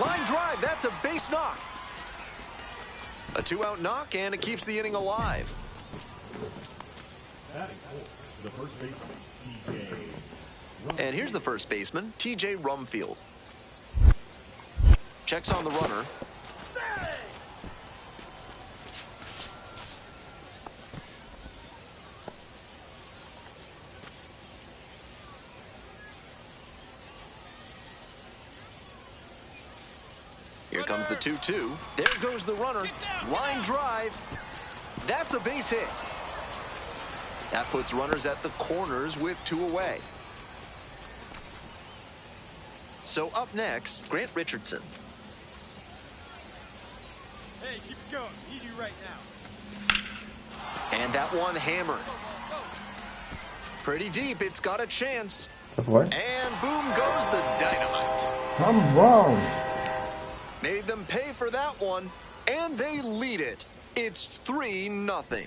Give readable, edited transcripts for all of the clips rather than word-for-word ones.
Line drive, that's a base knock. A 2-out knock, and it keeps the inning alive. The first baseman, TJ. And here's the first baseman, TJ Rumfield. Checks on the runner. Here comes the 2-2. There goes the runner. Line drive. That's a base hit. That puts runners at the corners with 2 away. So up next, Grant Richardson. Hey, keep it going. Easy right now. And that one hammered. Pretty deep. It's got a chance. What? And boom goes the dynamite. I'm wrong. Made them pay for that one, and they lead it. It's 3-0.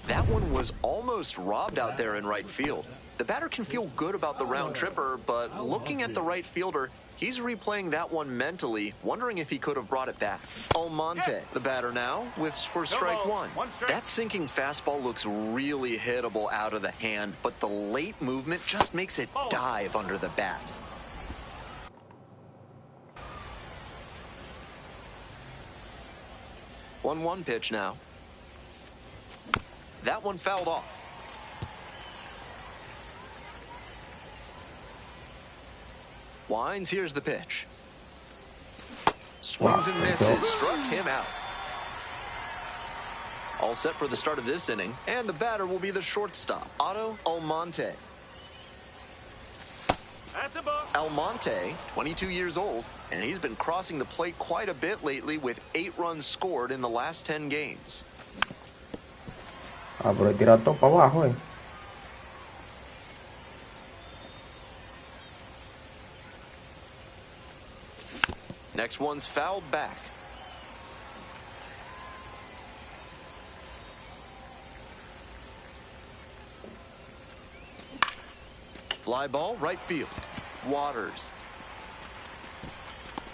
That one was almost robbed out there in right field. The batter can feel good about the round tripper, but looking at the right fielder, he's replaying that one mentally, wondering if he could have brought it back. Almonte, the batter now, whiffs for strike one. That sinking fastball looks really hittable out of the hand, but the late movement just makes it dive under the bat. One pitch now. That one fouled off. Wines, here's the pitch. Swings and misses, struck him out. All set for the start of this inning, and the batter will be the shortstop, Otto Almonte. That's a ball. Almonte, 22 years old, and he's been crossing the plate quite a bit lately with 8 runs scored in the last 10 games. Ah, pero tira todo para abajo, eh. Next one's fouled back. Fly ball, right field. Waters.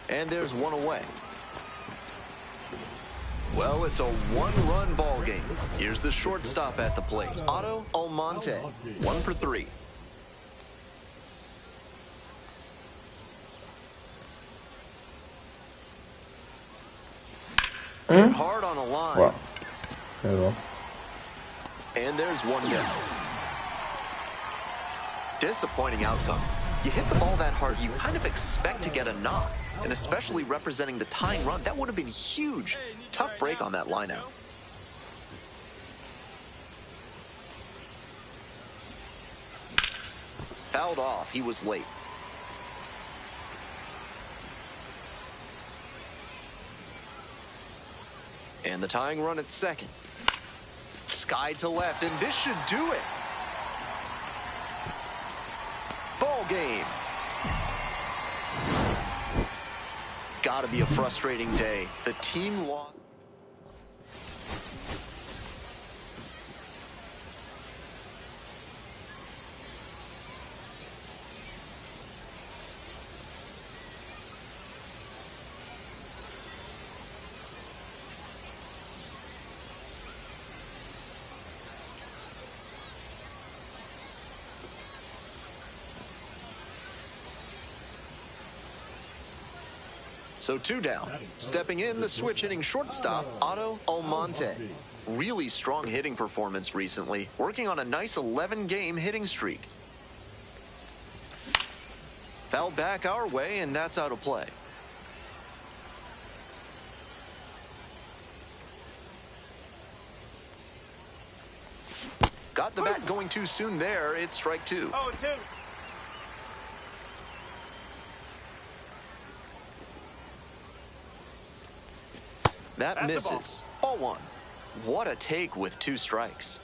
And there's one away. Well, it's a 1-run ball game. Here's the shortstop at the plate, Otto Almonte, 1 for 3. Hit hard on a line. Wow. There you go. And there's one down. Disappointing outcome. You hit the ball that hard, you kind of expect to get a knock. And especially representing the tying run, that would have been huge. Tough break on that lineout. Fouled off, he was late. And the tying run at second. Sky to left, and this should do it. Ball game. Gotta be a frustrating day. The team lost. So 2 down. Stepping in, the switch hitting shortstop, Otto Almonte. Really strong hitting performance recently, working on a nice 11-game hitting streak. Fouled back our way, and that's out of play. Got the bat going too soon there. It's strike 2. 0-2. That misses. Ball 1. What a take with 2 strikes.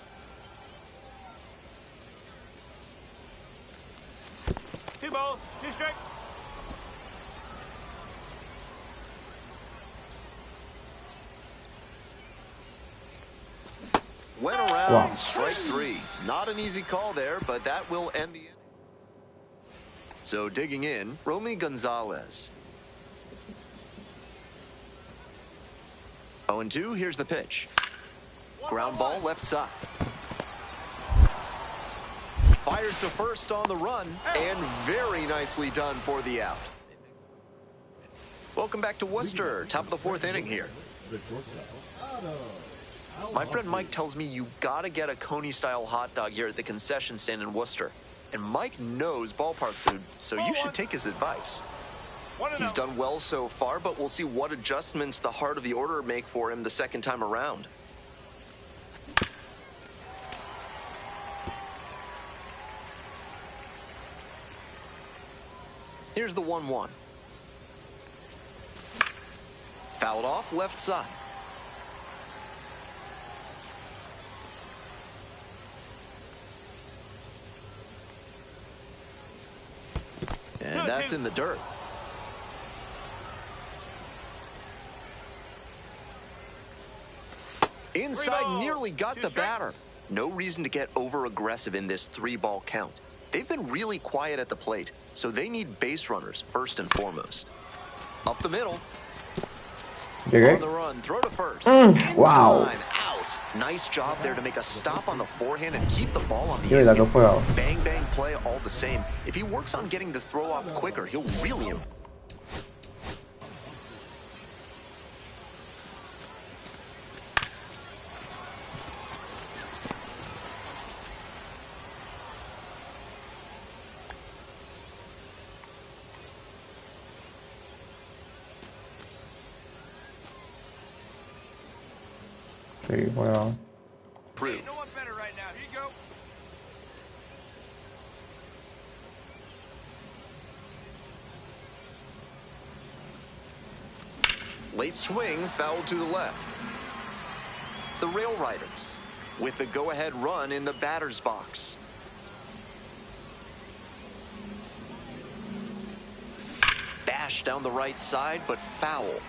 Two balls, 2 strikes. Wow. Strike three. Not an easy call there, but that will end the inning. So digging in, Romy Gonzalez. 0-2, here's the pitch. Ground ball left side. Fires to first on the run, and very nicely done for the out. Welcome back to Worcester, top of the fourth inning here. My friend Mike tells me you gotta get a Coney-style hot dog here at the concession stand in Worcester. And Mike knows ballpark food, so you should take his advice. He's done well so far, but we'll see what adjustments the heart of the order make for him the second time around. Here's the 1-1. Fouled off left side. And that's in the dirt. Inside, nearly got the batter. No reason to get over-aggressive in this 3-ball count. They've been really quiet at the plate, so they need base runners first and foremost. Up the middle. On the run, throw to first. Wow. Time, out. Nice job there to make a stop on the forehand and keep the ball on the end. Bang, bang play all the same. If he works on getting the throw off quicker, he'll really improve. Sí, bueno. Hey, no one better right now. Here you go. Late swing, foul to the left. The Rail Riders with the go-ahead run in the batter's box. Bash down the right side, but foul.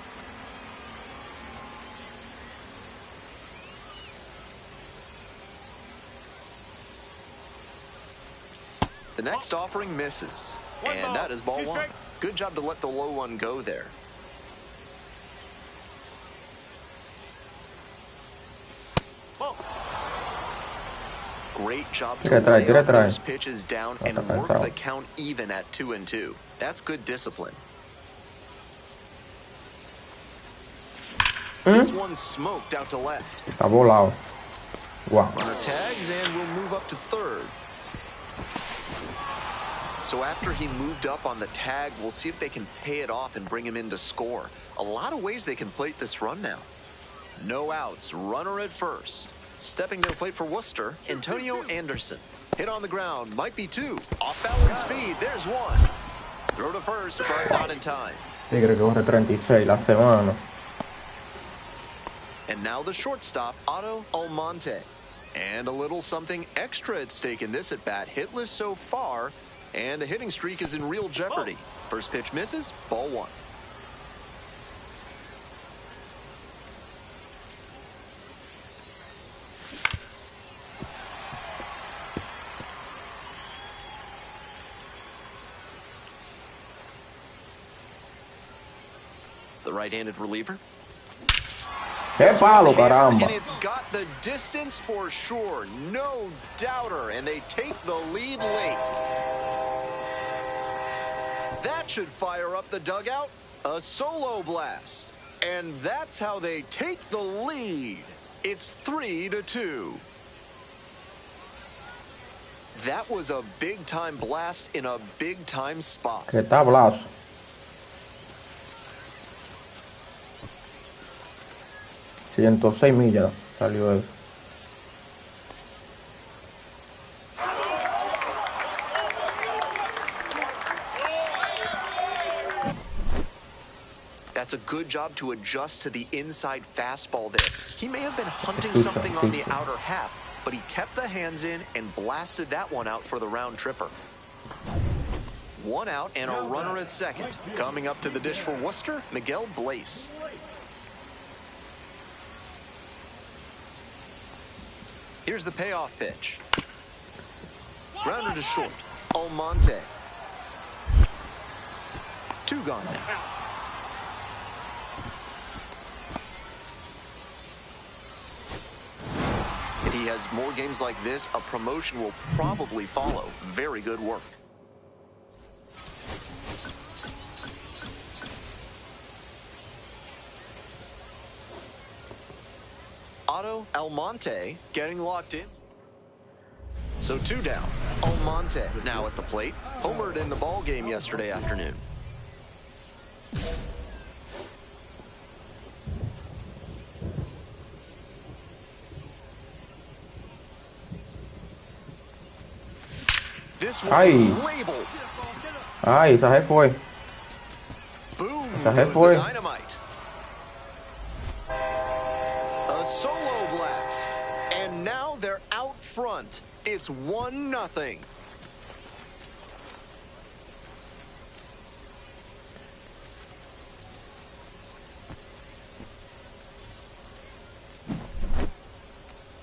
The next offering misses, and that is ball one. Good job to let the low one go there. Great job to lay off those pitches down and work the count even at 2-2. That's good discipline. This one's smoked out to left. Está volado. Wow. Runner tags and will move up to third. So after he moved up on the tag, we'll see if they can pay it off and bring him in to score. A lot of ways they can plate this run now. No outs, runner at first. Stepping to the plate for Worcester, Antonio Anderson. Hit on the ground, might be two. Off balance speed, there's one. Throw to first, but not in time. Tigre que corre 36 la semana. And now the shortstop, Otto Almonte. And a little something extra at stake in this at-bat. Hitless so far, and the hitting streak is in real jeopardy. First pitch misses, ball one. The right-handed reliever. ¡Qué palo, caramba! And it's got the distance for sure, no doubter, and they take the lead late. That should fire up the dugout. A solo blast. And that's how they take the lead. It's 3-2. That was a big-time blast in a big-time spot. ¡Qué tablazo! $106 salió eso. That's a good job to adjust to the inside fastball there. He may have been hunting something on the outer half, but he kept the hands in and blasted that one out for the round tripper. One out and a runner at second. Coming up to the dish for Worcester, Miguel Blaise. Here's the payoff pitch. Grounded to short. Almonte. 2 gone now. If he has more games like this, a promotion will probably follow. Very good work. Otto Almonte getting locked in. So 2 down. Almonte now at the plate. Homered in the ball game yesterday afternoon. This one is labeled. Ai, essa ré foi. Boom Essa ré goes foi. the dynamite. A solo blast. And now they're out front. It's 1-0.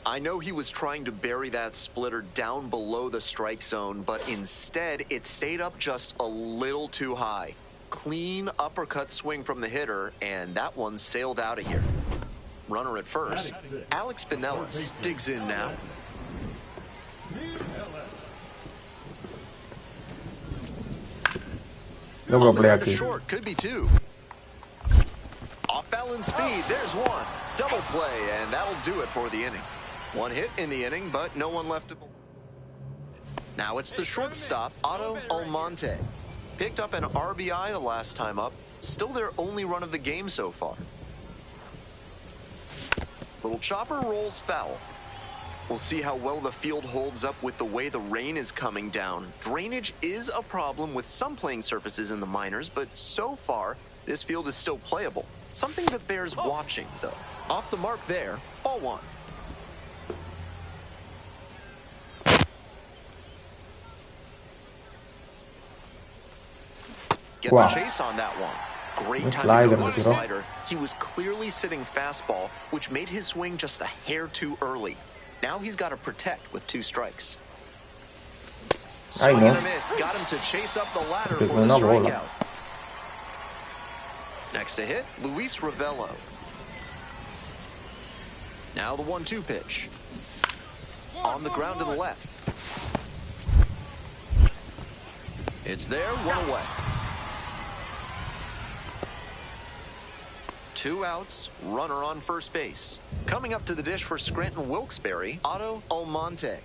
I know he was trying to bury that splitter down below the strike zone, but instead it stayed up just a little too high. Clean uppercut swing from the hitter, and that one sailed out of here. Runner at first. Alex Pinellas digs in now. No vou play aqui. Short, could be 2. Off balance speed, there's 1. Double play, and that'll do it for the inning. 1 hit in the inning, but no one left to. Now it's the shortstop, Otto Almonte. Picked up an RBI the last time up. Still their only run of the game so far. Little chopper rolls foul. We'll see how well the field holds up with the way the rain is coming down. Drainage is a problem with some playing surfaces in the minors, but so far, this field is still playable. Something that bears watching, though. Off the mark there, ball 1. Gets a chase on that one. Great time to go to the slider. He was clearly sitting fastball, which made his swing just a hair too early. Now he's got to protect with 2 strikes. Swing and a miss. Got him to chase up the ladder for the strikeout. Next to hit, Luis Ravello. Now the 1-2 pitch. On the ground to the left. It's there, 1 away. 2 outs, runner on first base. Coming up to the dish for Scranton Wilkes-Barre, Otto Almonte.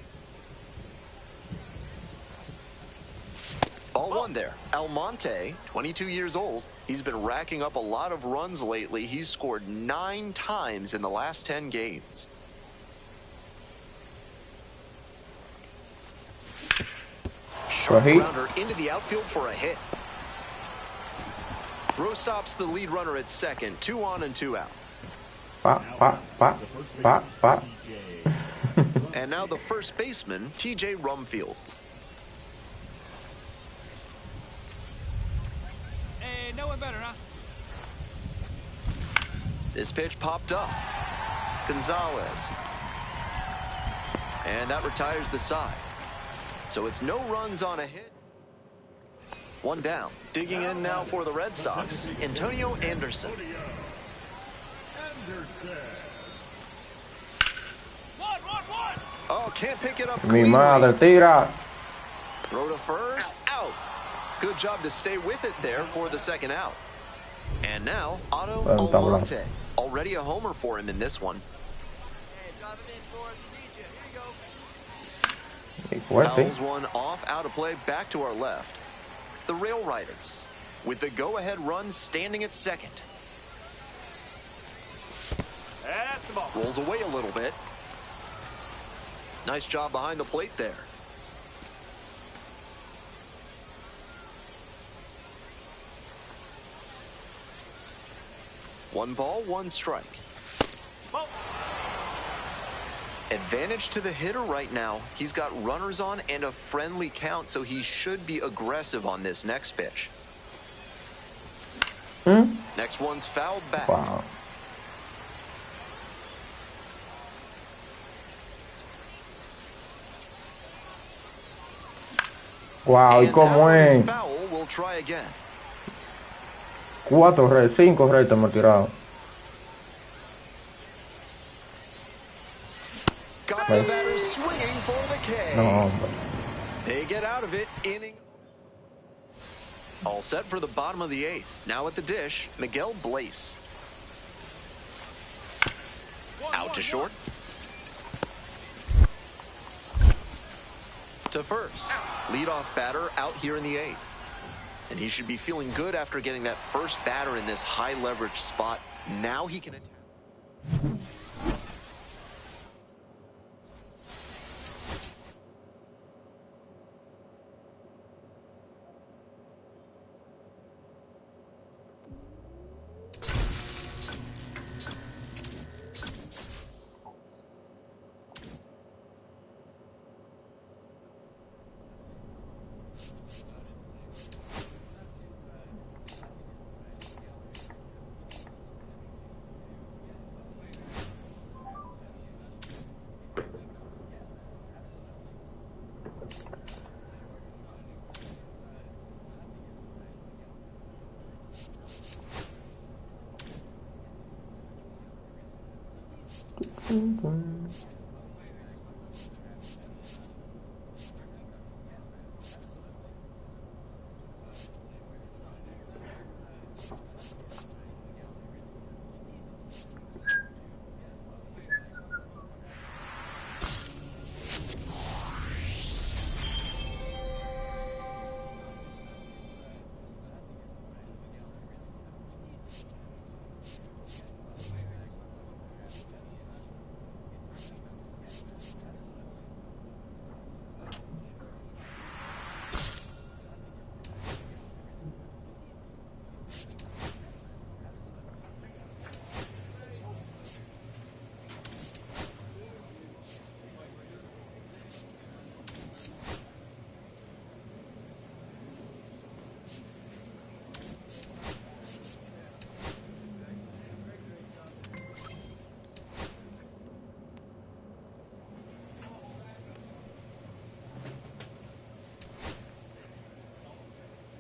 Ball 1 there. Almonte, 22 years old. He's been racking up a lot of runs lately. He's scored 9 times in the last 10 games. Sharp grounder into the outfield for a hit. Throw stops the lead runner at second. 2 on and 2 out. And now the first baseman, TJ Rumfield. Hey, no one better, huh? This pitch popped up. Gonzalez. And that retires the side. So it's no runs on a hit. 1 down. Digging in now for the Red Sox, Antonio Anderson. Oh, can't pick it up Mi madre, tira. Throw to first, out. Good job to stay with it there for the 2nd out. And now, Otto Almonte. Already a homer for him in this one. Fouls one off, out of play, back to our left. The Rail Riders, with the go-ahead run standing at second. Rolls away a little bit. Nice job behind the plate there. One ball, 1 strike. Advantage to the hitter right now. He's got runners on and a friendly count, so he should be aggressive on this next pitch. Next one's fouled back. Wow. Wow, ¿y And that cómo one is es? foul. We'll try again. 5 retos hemos tirado. Got the ¿Ves? batter swinging for the K. No, hombre. They get out of it, inning. All set for the bottom of the 8th. Now at the dish, Miguel Blaze. Out to short. To first. Leadoff batter out here in the 8th. And he should be feeling good after getting that first batter in this high leverage spot. Now he can attack.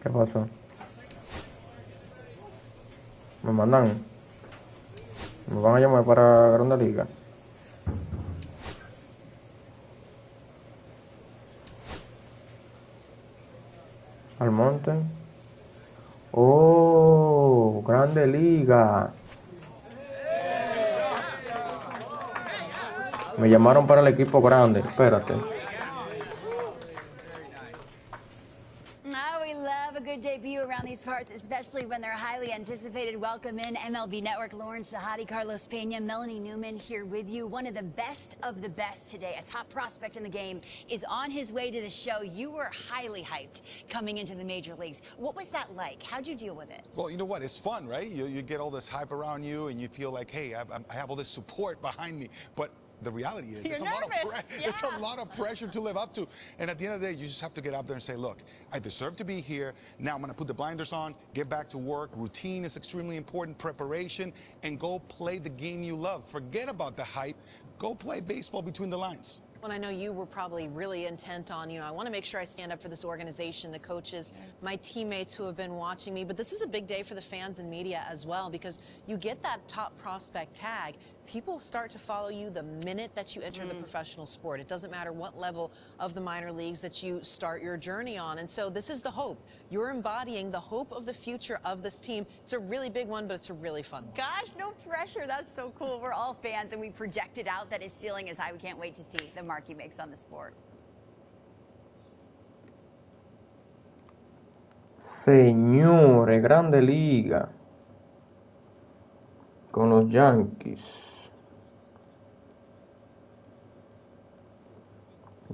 ¿Qué pasó? Me mandan. Me van a llamar para Grande Liga. Al monte. Oh, Grande Liga. Me llamaron para el equipo grande. Espérate. We love a good debut around these parts, especially when they're highly anticipated. Welcome in MLB Network, Lauren Shahadi, Carlos Pena, Melanie Newman here with you. One of the best today, a top prospect in the game, is on his way to the show. You were highly hyped coming into the major leagues. What was that like? How'd you deal with it? Well, you know what? It's fun, right? You get all this hype around you, and you feel like, hey, I have all this support behind me. But the reality is, it's a lot of pressure to live up to. And at the end of the day, you just have to get out there and say, look, I deserve to be here. Now I'm going to put the blinders on, get back to work. Routine is extremely important, preparation, and go play the game you love. Forget about the hype. Go play baseball between the lines. Well, I know you were probably really intent on, I want to make sure I stand up for this organization, the coaches, my teammates who have been watching me. But this is a big day for the fans and media as well, because you get that top prospect tag. People start to follow you the minute that you enter the professional sport. It doesn't matter what level of the minor leagues that you start your journey on. And so this is the hope. You're embodying the hope of the future of this team. It's a really big one, but it's a really fun one. Gosh, no pressure. That's so cool. We're all fans, and we projected out that his ceiling is high. We can't wait to see the mark he makes on the sport. Señores, Grande Liga. Con los Yankees.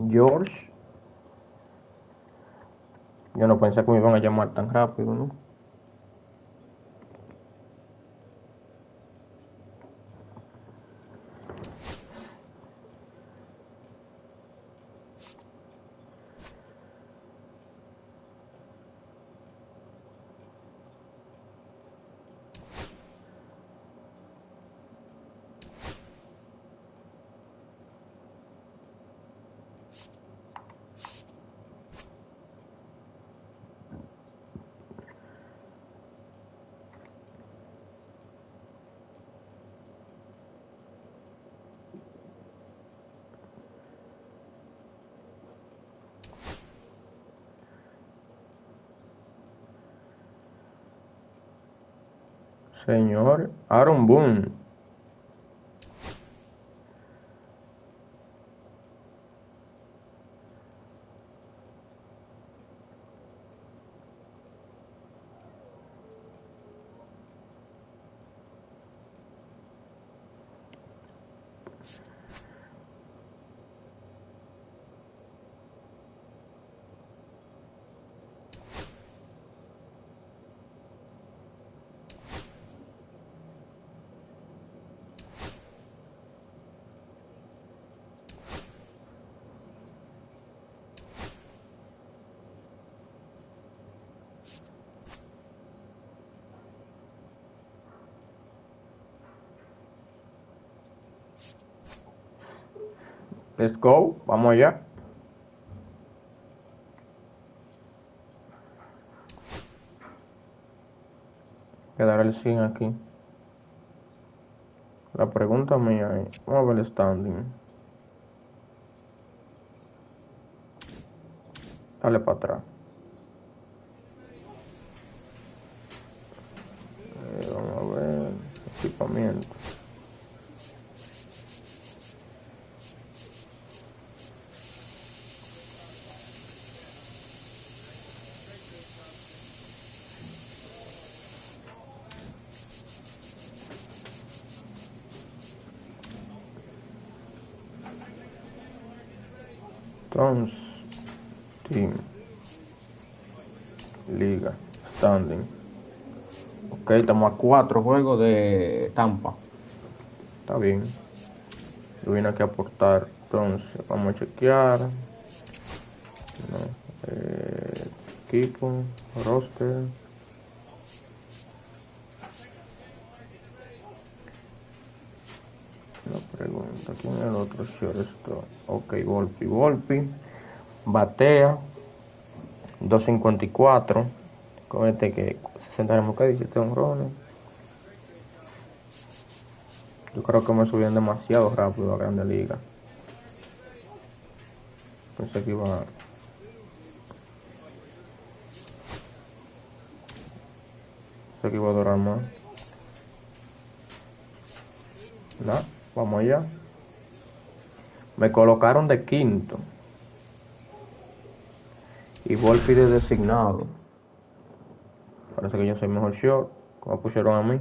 George. Yo no pensé que me iban a llamar tan rápido, ¿no? Señor Aaron Boone. Let's go, vamos allá. Quedará el 100 aquí. La pregunta mía es, vamos a ver el standing. Dale para atrás. Vamos a ver, equipamiento. Team, liga, standing. Ok, estamos a 4 juegos de Tampa. Está bien. Yo vine aquí a aportar. Entonces, vamos a chequear. No. Equipo, roster. Una pregunta, ¿quién es el otro shortstop? Ok, Volpi. Batea 254. Con este que 60 que 17 honrones. Yo creo que me subieron demasiado rápido a Grande Liga. Pensé que iba a durar más. Nah, vamos allá. Me colocaron de quinto. Y Volpi de designado. Parece que yo soy mejor short. Como pusieron a mí.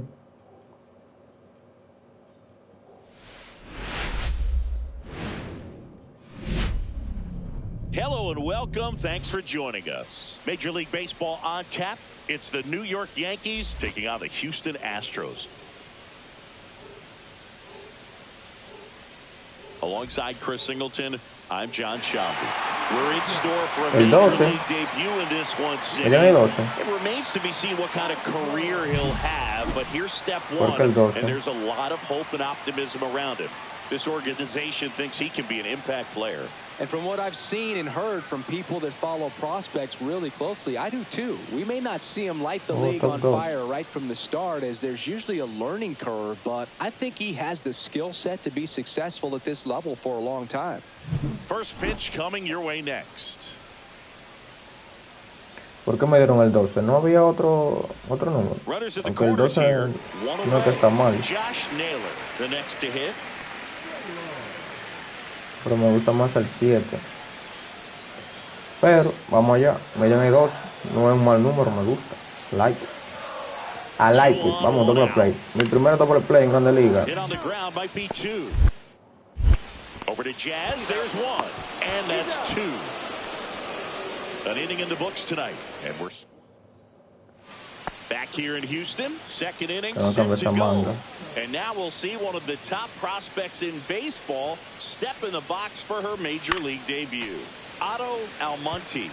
Hello and welcome. Thanks for joining us. Major League Baseball on tap. It's the New York Yankees taking on the Houston Astros. Alongside Chris Singleton, I'm John Shambi. We're in store for a Major League debut in this one city. It remains to be seen what kind of career he'll have, but here's step one, and there's a lot of hope and optimism around him. This organization thinks he can be an impact player. And from what I've seen and heard from people that follow prospects really closely, I do too. We may not see him light the league on fire right from the start, as there's usually a learning curve, but I think he has the skill set to be successful at this level for a long time. First pitch coming your way next. ¿Por qué me dieron el 12? ¿No había otro número? Aunque el 12 no es que está mal. Josh Naylor, the next to hit. Pero me gusta más el 7. Pero vamos allá. Me dieron el 12. No es un mal número, me gusta. Like. I like it. Vamos, doble play. Mi primer doble play en Grande Liga. Hit on the ground might be 2. Over to Jazz, there's 1. And that's 2. An inning in the books tonight. And we're back here in Houston. Second inning, set to go. And now we'll see one of the top prospects in baseball step in the box for her Major League debut. Otto Almonte.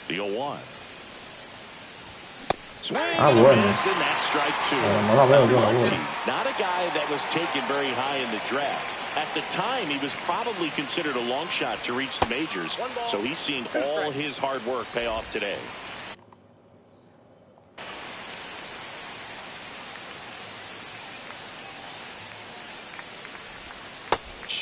The 0-1. Swing and bueno. miss, and that's strike 2. No la veo yo, Almonte, not a guy that was taken very high in the draft. At the time, he was probably considered a long shot to reach the majors, so he's seeing all his hard work pay off today.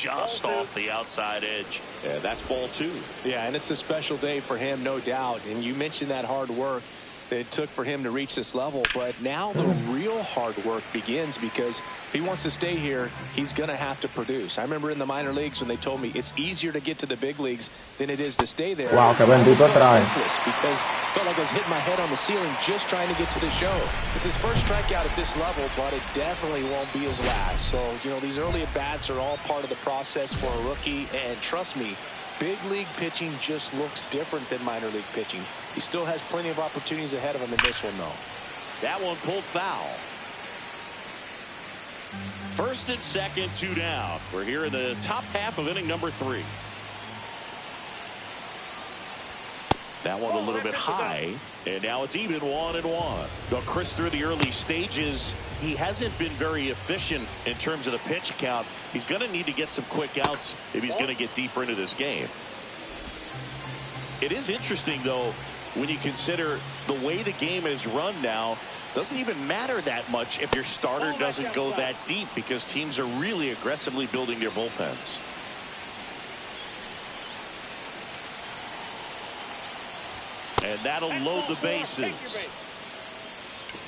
Just off the outside edge. Yeah, that's ball 2. Yeah, and it's a special day for him, no doubt. And you mentioned that hard work. it took for him to reach this level, but now the real hard work begins, because if he wants to stay here, he's going to have to produce. I remember in the minor leagues when they told me it's easier to get to the big leagues than it is to stay there. Wow, que bendito trae. Because I felt like I was hitting my head on the ceiling just trying to get to the show. It's his first strikeout at this level, but it definitely won't be his last. So, you know, these early at-bats are all part of the process for a rookie, and trust me, big league pitching just looks different than minor league pitching. He still has plenty of opportunities ahead of him in this one, though. That one pulled foul. First and second, 2 down. We're here in the top half of inning number 3. That one a little bit high, and now it's even 1-1. Though Chris, through the early stages, he hasn't been very efficient in terms of the pitch count. He's going to need to get some quick outs if he's going to get deeper into this game. It is interesting, though, when you consider the way the game is run now. Doesn't even matter that much if your starter doesn't go that deep, because teams are really aggressively building their bullpens. And that'll load the bases.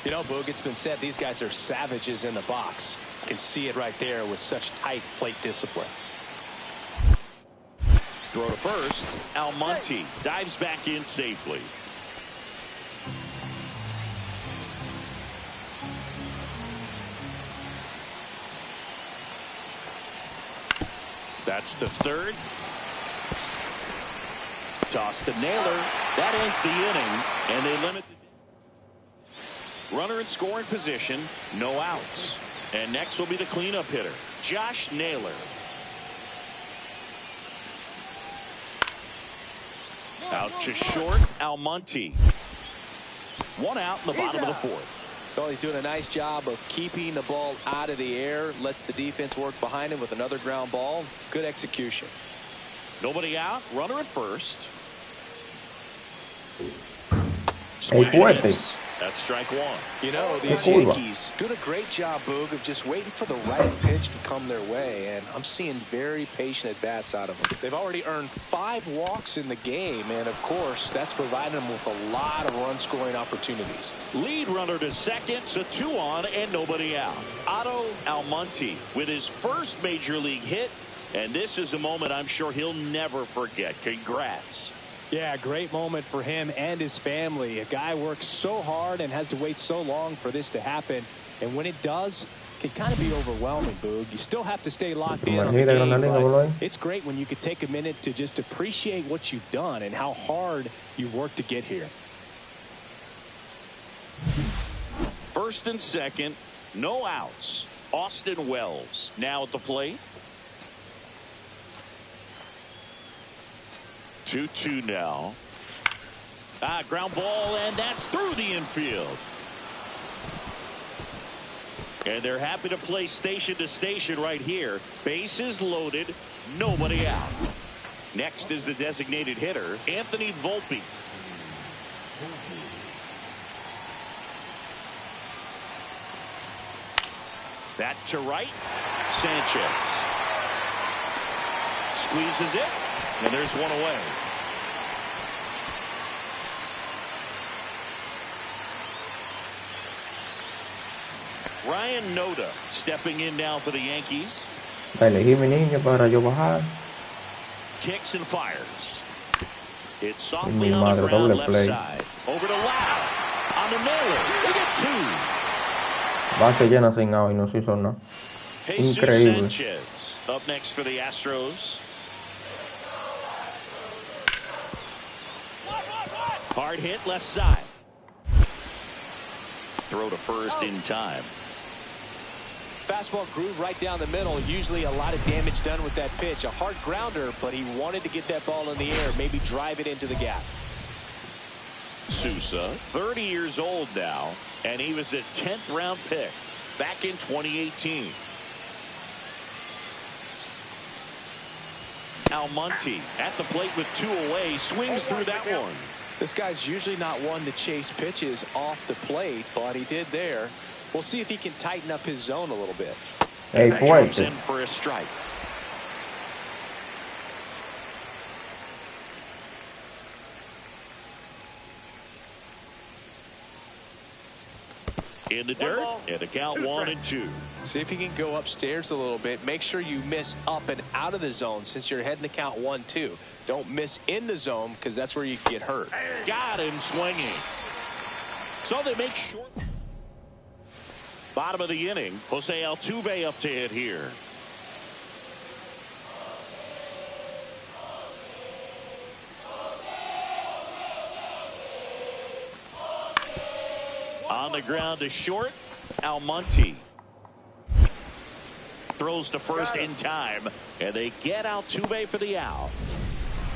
You know, Boog, it's been said these guys are savages in the box. You can see it right there with such tight plate discipline. Throw to first. Almonte dives back in safely. That's to third. Toss to Naylor. That ends the inning, and they limit the runner in scoring position. No outs. And next will be the cleanup hitter, Josh Naylor. Out to short, Almonte. 1 out in the bottom of the 4th. Well, he's doing a nice job of keeping the ball out of the air. Lets the defense work behind him with another ground ball. Good execution. Nobody out. Runner at first. That's strike 1. You know, these Yankees doing a great job, Boog, of just waiting for the right pitch to come their way, and I'm seeing very patient at-bats out of them. They've already earned 5 walks in the game, and, of course, that's provided them with a lot of run-scoring opportunities. Lead runner to second, so 2 on and nobody out. Otto Almonte with his first major league hit, and this is a moment I'm sure he'll never forget. Congrats. Yeah, great moment for him and his family. A guy works so hard and has to wait so long for this to happen. And when it does, it can kind of be overwhelming, Boog. You still have to stay locked in on the game, but it's great when you could take a minute to just appreciate what you've done and how hard you've worked to get here. First and second, no outs. Austin Wells now at the plate. 2-2 now. Ground ball, and that's through the infield. And they're happy to play station to station right here. Bases loaded, nobody out. Next is the designated hitter, Anthony Volpe. That to right, Sanchez. Squeezes it. And there's one away. Ryan Noda stepping in now for the Yankees. Elegí mi niño para yo bajar. Kicks and fires. It's softly on the ground left side. Over to left. On the Naylor. They get 2. Base llena sin out y no se hizo nada. Increíble. Sanchez up next for the Astros. Hard hit left side. Throw to first in time. Fastball groove right down the middle. Usually a lot of damage done with that pitch. A hard grounder, but he wanted to get that ball in the air, maybe drive it into the gap. Sousa, 30 years old now, and he was a 10th round pick back in 2018. Almonte at the plate with 2 away, swings through that one. This guy's usually not one to chase pitches off the plate, but he did there. We'll see if he can tighten up his zone a little bit. Hey, comes in for a strike. In the dirt, and a count 1-2. See if you can go upstairs a little bit. Make sure you miss up and out of the zone since you're heading to count 1-2. Don't miss in the zone because that's where you get hurt. Got him swinging. So they make short. Bottom of the inning, Jose Altuve up to hit here. On the ground to short, Almonte. Throws to first in time, and they get Altuve for the out.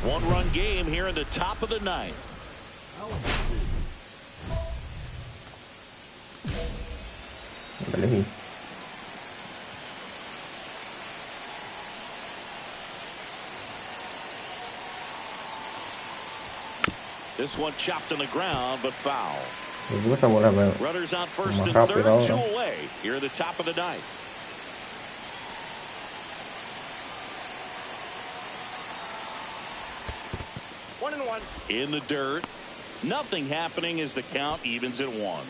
One-run game here in the top of the ninth. This one chopped on the ground, but foul. Runners on first and third, 2 away here at the top of the ninth. One and one. In the dirt. Nothing happening as the count evens at 1.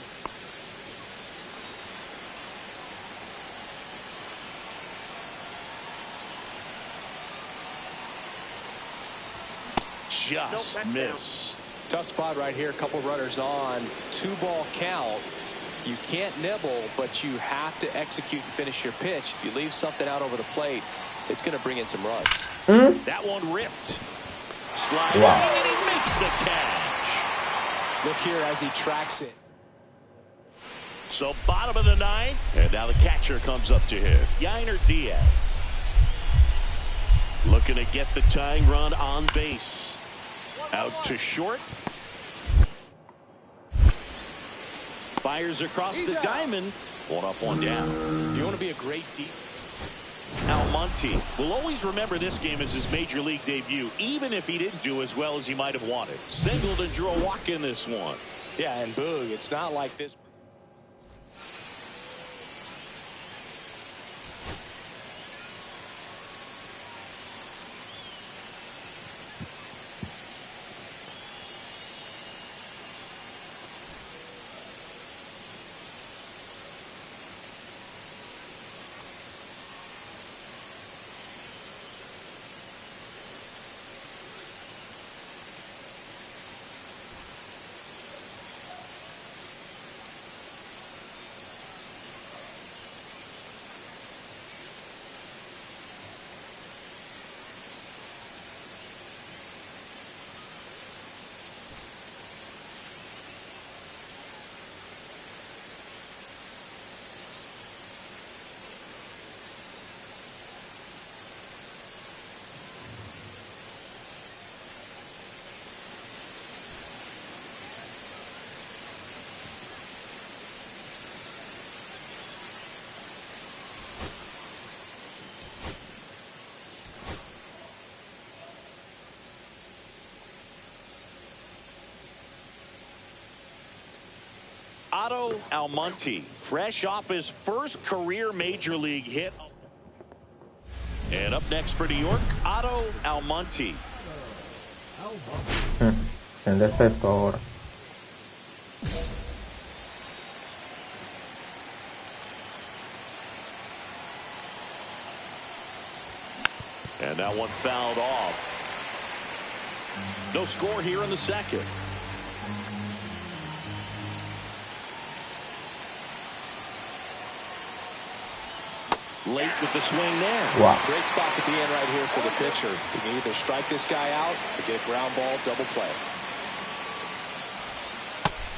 Just missed. Tough spot right here. A couple runners on. 2-ball count. You can't nibble, but you have to execute and finish your pitch. If you leave something out over the plate, it's going to bring in some runs. That one ripped. Sliding, and he makes the catch. Look here as he tracks it. So bottom of the ninth, and now the catcher comes up to hit. Yainer Diaz. Looking to get the tying run on base. Out to short. Fires across the diamond. 1 up, 1 down. If you want to be a great deep. Almonte will always remember this game as his major league debut, even if he didn't do as well as he might have wanted. Singled and drew a walk in this one. Yeah, and Boog, it's not like this. Otto Almonte, fresh off his first career major league hit. And up next for New York, Otto Almonte. El defecto ahora. And that one fouled off. No score here in the second. Late with the swing there. Wow. Great spot to be in right here for the pitcher. You can either strike this guy out or get a ground ball double play.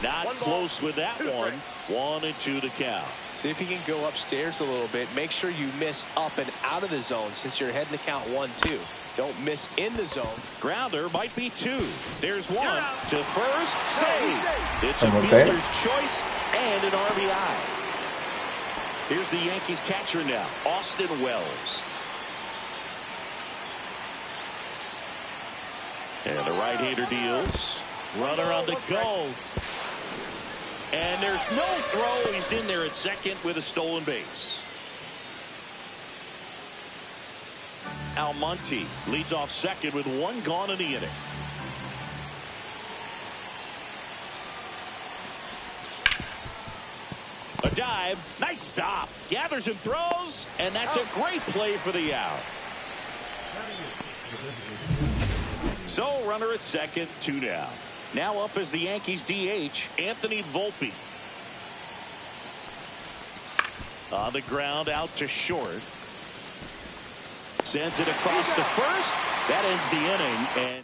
Not close with that one. 1-2 to count. See if you can go upstairs a little bit. Make sure you miss up and out of the zone since you're heading to count 1-2. Don't miss in the zone. Grounder might be 2. There's 1 to first. Save. It's a fielder's choice and an RBI. Here's the Yankees catcher now, Austin Wells. And the right-hander deals. Runner on the go. And there's no throw. He's in there at second with a stolen base. Almonte leads off second with 1 gone in the inning. A dive, nice stop, gathers and throws, and that's a great play for the out. So runner at second, 2 down. Now up as the Yankees DH, Anthony Volpe. On the ground, out to short. Sends it across to first. That ends the inning, and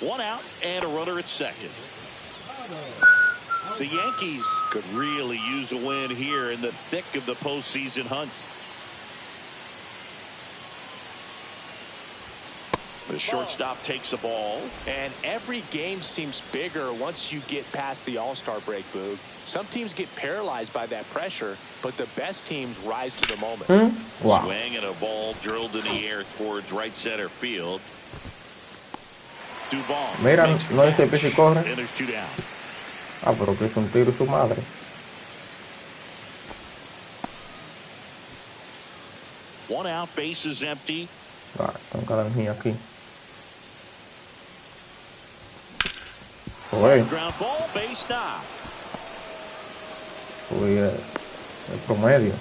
1 out and a runner at second. The Yankees could really use a win here in the thick of the postseason hunt. The shortstop takes the ball. And every game seems bigger once you get past the All-Star break, Boog. Some teams get paralyzed by that pressure, but the best teams rise to the moment. Wow. Swing and a ball drilled in the air towards right center field. Duvall. Mira, no dice que si corre. And there's 2 down. Ah, pero que es un tiro su madre. One out, base is empty. Ah, están cada mía aquí. Ground ball, base knock. El promedio.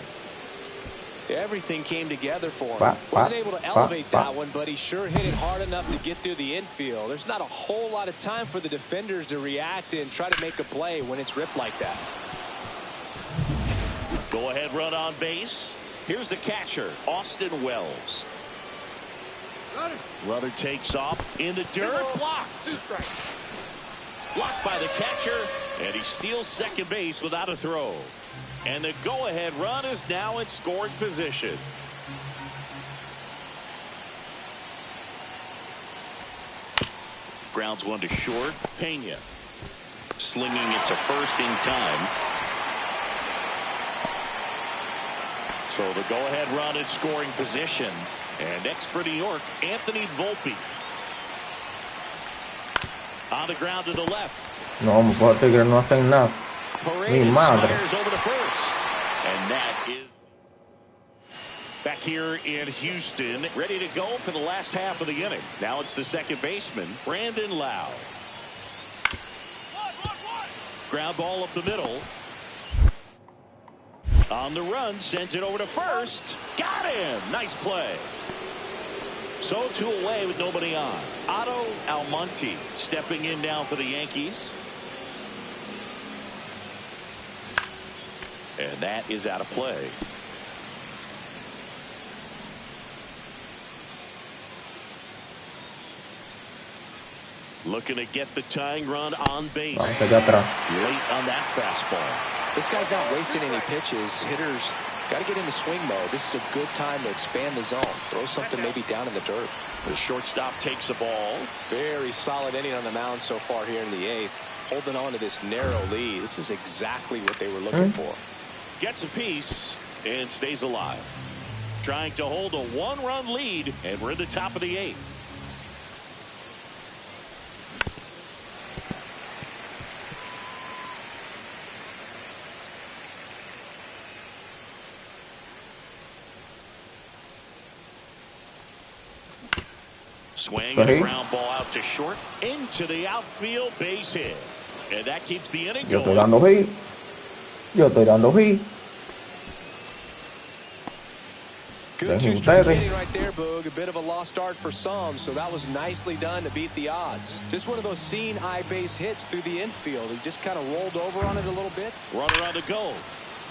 Everything came together for him. Wasn't able to elevate that one, but he sure hit it hard enough to get through the infield. There's not a whole lot of time for the defenders to react and try to make a play when it's ripped like that. Go ahead run on base. Here's the catcher, Austin Wells. Runner takes off in the dirt, blocked. Blocked by the catcher, and he steals second base without a throw. And the go-ahead run is now in scoring position. Grounds one to short. Pena slinging it to first in time. So the go-ahead run in scoring position. And next for New York, Anthony Volpe. On the ground to the left. No, me puedo decir que no hacen nada. Mi madre. Over to first. And that is back here in Houston, ready to go for the last half of the inning. Now it's the second baseman, Brandon Lau. Ground ball up the middle. On the run, sends it over to first. Got him. Nice play. So 2 away with nobody on. Otto Almonte stepping in now for the Yankees. And that is out of play. Looking to get the tying run on base. Late on that fastball. This guy's not wasting any pitches. Hitters got to get into swing mode. This is a good time to expand the zone. Throw something maybe down in the dirt. The shortstop takes the ball. Very solid inning on the mound so far here in the 8th. Holding on to this narrow lead. This is exactly what they were looking for. Gets a piece and stays alive. Trying to hold a 1-run lead, and we're in the top of the 8th. Swing and a ground ball out to short into the outfield, base hit, and that keeps the inning going. Yo estoy dando hit. Good two-strike hitting right there, Boog. A bit of a lost start for some, so that was nicely done to beat the odds. Just one of those seeing eye base hits through the infield. He just kind of rolled over on it a little bit. Runner on the go.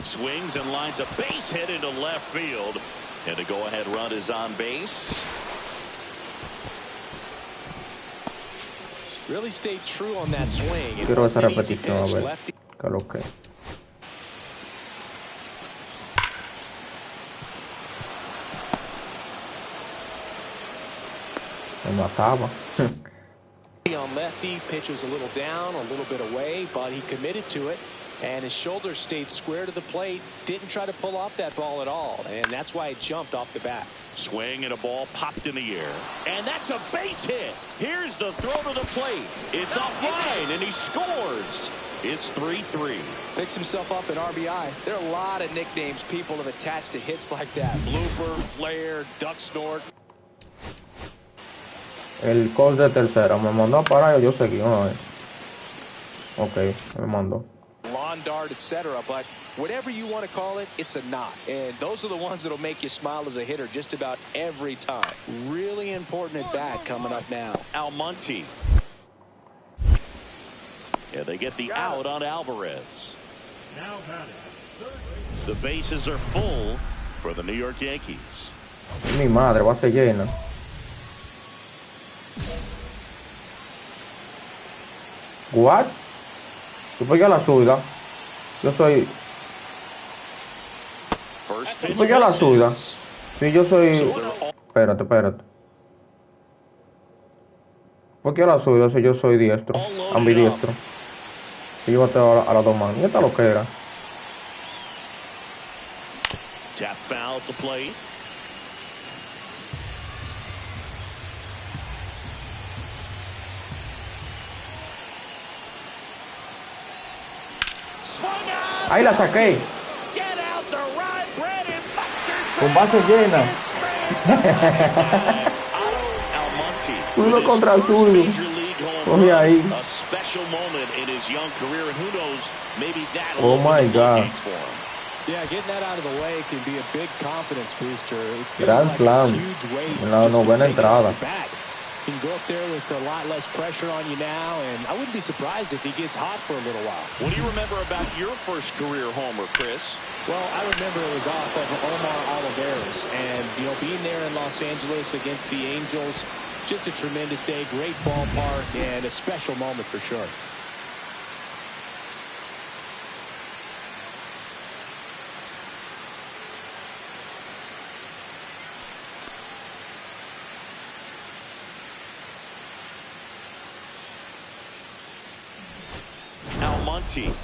Swings and lines a base hit into left field, and the go-ahead run is on base. Really stayed true on that swing. Quiero esa repetición, a ver. Que lo que. Me mataba. On lefty, pitch was a little down, a little bit away, but he committed to it, and his shoulder stayed square to the plate. Didn't try to pull off that ball at all, and that's why it jumped off the bat. Swing and a ball popped in the air, and that's a base hit. Here's the throw to the plate. It's offline, and he scores. It's 3-3. Picks himself up an RBI. There are a lot of nicknames people have attached to hits like that. Blooper, flare, duck snort. El coach de tercera me mandó a parar, yo seguí. Ok, me mandó. lawn dart, etc. But whatever you want to call it, it's a knot. And those are the ones that'll make you smile as a hitter just about every time. Really important at bat coming up now. Almonte. Yeah, they get the out on Alvarez. Now batting. The bases are full for the New York Yankees. Mi madre, base llena. What? Yo pegué a la zurda. Yo soy. Yo pegué a la zurda. Sí, yo soy. Espérate. Porque a la zurda, si yo soy diestro, ambidiestro. Y yo bateo a las dos manos. ¿Y esta lo que era? Tap foul at the plate. Ahí la saqué. Con base llena. Uno contra zurdo. Cogí ahí. Oh my God. Yeah, getting that out of the way can be a big confidence booster. Grand slam. En la novena entrada. He can go up there with a lot less pressure on you now, and I wouldn't be surprised if he gets hot for a little while. What do you remember about your first career homer, Chris? Well, I remember it was off of Omar Olivares, and, you know, being there in Los Angeles against the Angels, just a tremendous day, great ballpark, and a special moment for sure.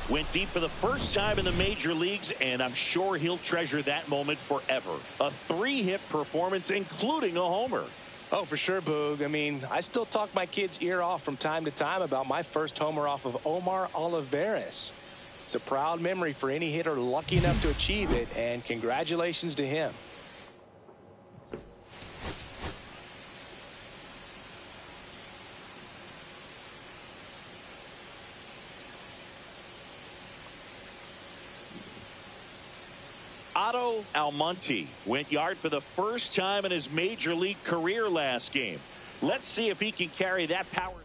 Went deep for the first time in the major leagues, and I'm sure he'll treasure that moment forever. A 3-hit performance, including a homer. Oh, for sure, Boog. I mean, I still talk my kid's ear off from time to time about my first homer off of Omar Olivares. It's a proud memory for any hitter lucky enough to achieve it, and congratulations to him. Otto Almonte went yard for the first time in his major league career last game. Let's see if he can carry that power.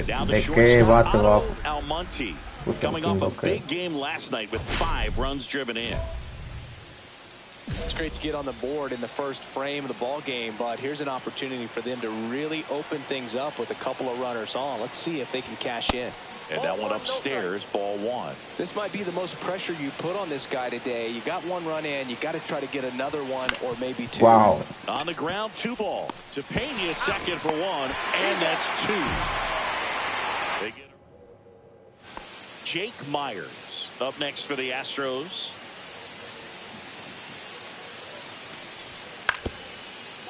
Down the shortstop, Otto Almonte, coming off a big game last night with 5 runs driven in. It's great to get on the board in the first frame of the ball game, but here's an opportunity for them to really open things up with a couple of runners on. Let's see if they can cash in. And that one upstairs, ball 1. This might be the most pressure you put on this guy today. You got 1 run in. You got to try to get another one or maybe 2. Wow. On the ground, 2 ball. To Pena at second for 1, and that's 2. They get Jake Myers up next for the Astros.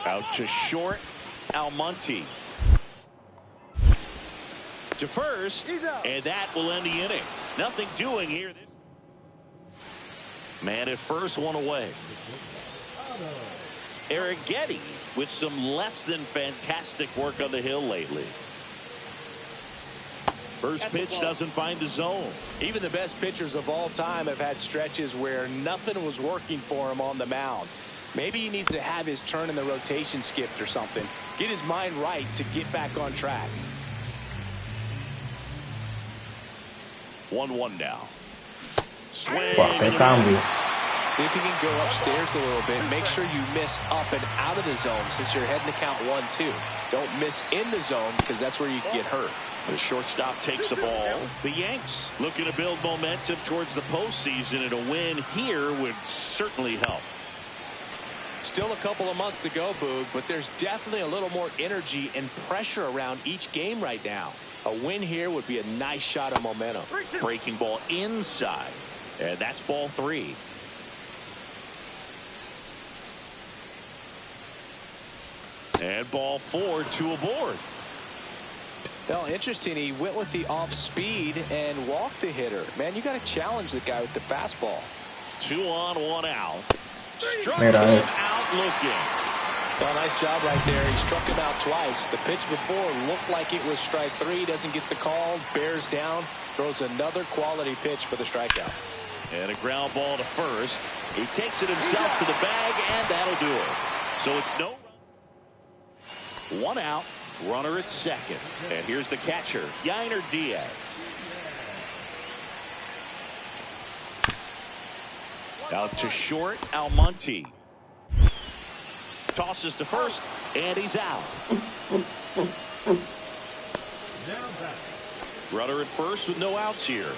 Out to short, Almonte. To first, and that will end the inning. Nothing doing here. Man at first, 1 away. Eric Getty with some less than fantastic work on the hill lately. First pitch doesn't find the zone. Even the best pitchers of all time have had stretches where nothing was working for him on the mound. Maybe he needs to have his turn in the rotation skipped or something. Get his mind right to get back on track. 1-1 now. Swing. See if you can go upstairs a little bit. Make sure you miss up and out of the zone since you're heading to count 1-2. Don't miss in the zone because that's where you can get hurt. The shortstop takes the ball. The Yanks looking to build momentum towards the postseason, and a win here would certainly help. Still a couple of months to go, Boog, but there's definitely a little more energy and pressure around each game right now. A win here would be a nice shot of momentum. Breaking ball inside, and that's ball 3. And ball 4, 2 aboard. Well, interesting. He went with the off speed and walked the hitter. Man, you got to challenge the guy with the fastball. 2 on, 1 out. Struck him out looking. Well, nice job right there. He struck him out twice. The pitch before looked like it was strike 3. Doesn't get the call. Bears down. Throws another quality pitch for the strikeout. And a ground ball to first. He takes it himself to the bag, and that'll do it. So it's no run. 1 out. Runner at second. And here's the catcher, Yainer Diaz. Out to short, Almonte. Tosses to first, and he's out. Runner at first with no outs here.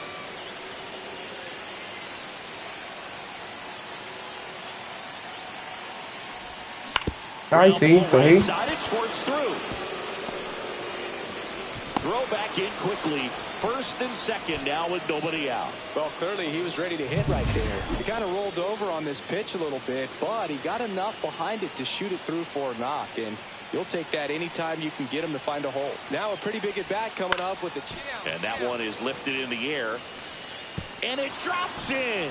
Ay, sí, right side, it squirts through. Throw back in quickly. First and second now with nobody out. Well, clearly he was ready to hit right there. He kind of rolled over on this pitch a little bit, but he got enough behind it to shoot it through for a knock. And you'll take that anytime you can get him to find a hole. Now a pretty big at bat coming up with the chin. And that one is lifted in the air. And it drops in.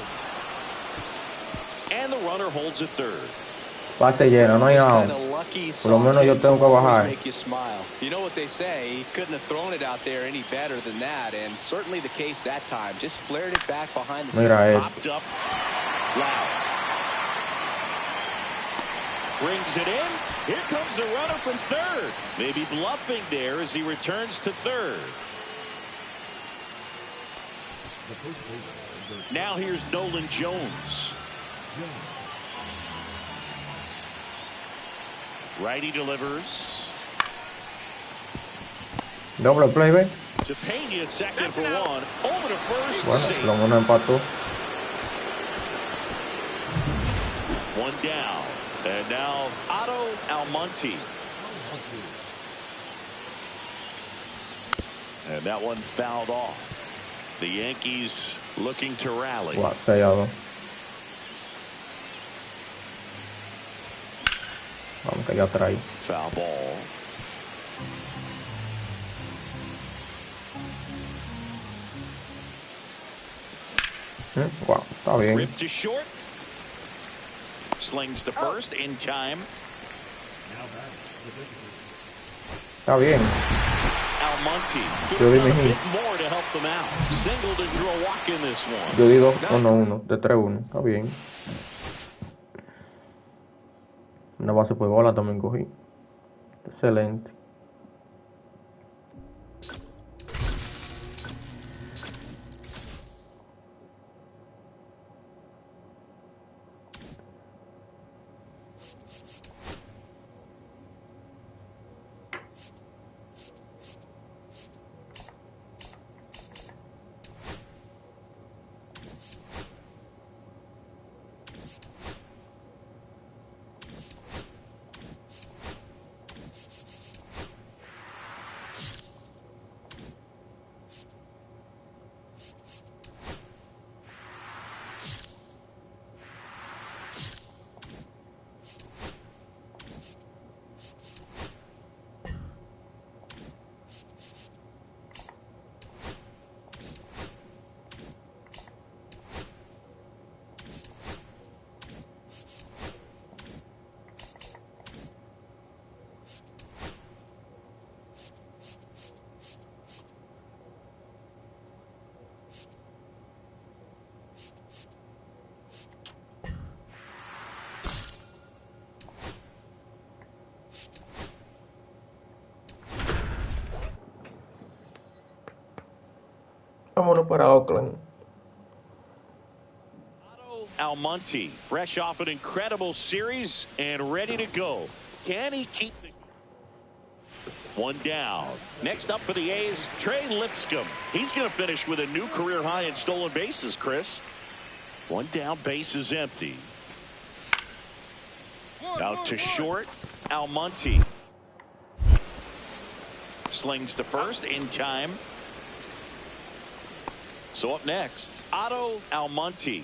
And the runner holds at third. Bate lleno, no hay out. Por lo menos yo tengo que bajar. Make you smile. You know what they say, he couldn't have thrown it out there any better than that, and certainly the case that time. Just flared it back behind the scene. Popped up loud. Brings it in. Here comes the runner from third. Maybe bluffing there as he returns to third. Now here's Nolan Jones. Righty delivers. Double play, babe. To Pena at second for one. Over to first. Bueno, lo empató. One down. And now Otto Almonte. And that one fouled off. The Yankees looking to rally. Wow, sellado. Vamos que ya trae. Foul ball. Wow, está bien. Rip to short. Slings to first in time. Está bien. Almonte. Yo di mi a bit more to help them out. Singled and drew a walk in this one. Yo di 2-1-1 de 3-1. Está bien. Una base por bola también cogí. Excelente. Vámonos para Oakland. Almonte, fresh off an incredible series and ready to go. Can he keep the... One down. Next up for the A's, Trey Lipscomb. He's going to finish with a new career high in stolen bases, Chris. One down, base is empty. Out to short, Almonte. Slings to first in time. So up next, Otto Almonte.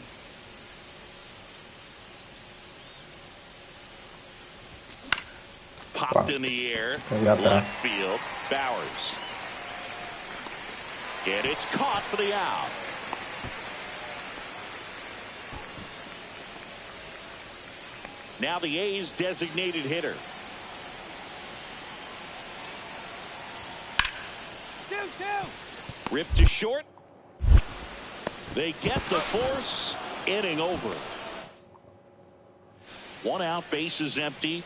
Popped in the air. Left field. Bowers. And it's caught for the out. Now the A's designated hitter, Ripped to short. They get the force. Inning over. 1 out, bases empty.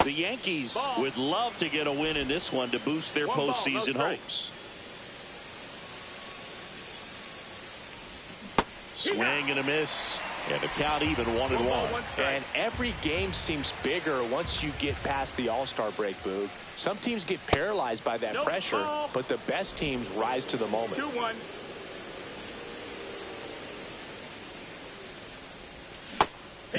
The Yankees would love to get a win in this one to boost their postseason hopes. Swing and a miss. And the count even 1-1. And every game seems bigger once you get past the All-Star break, Boog. Some teams get paralyzed by that pressure, but the best teams rise to the moment. 2-1.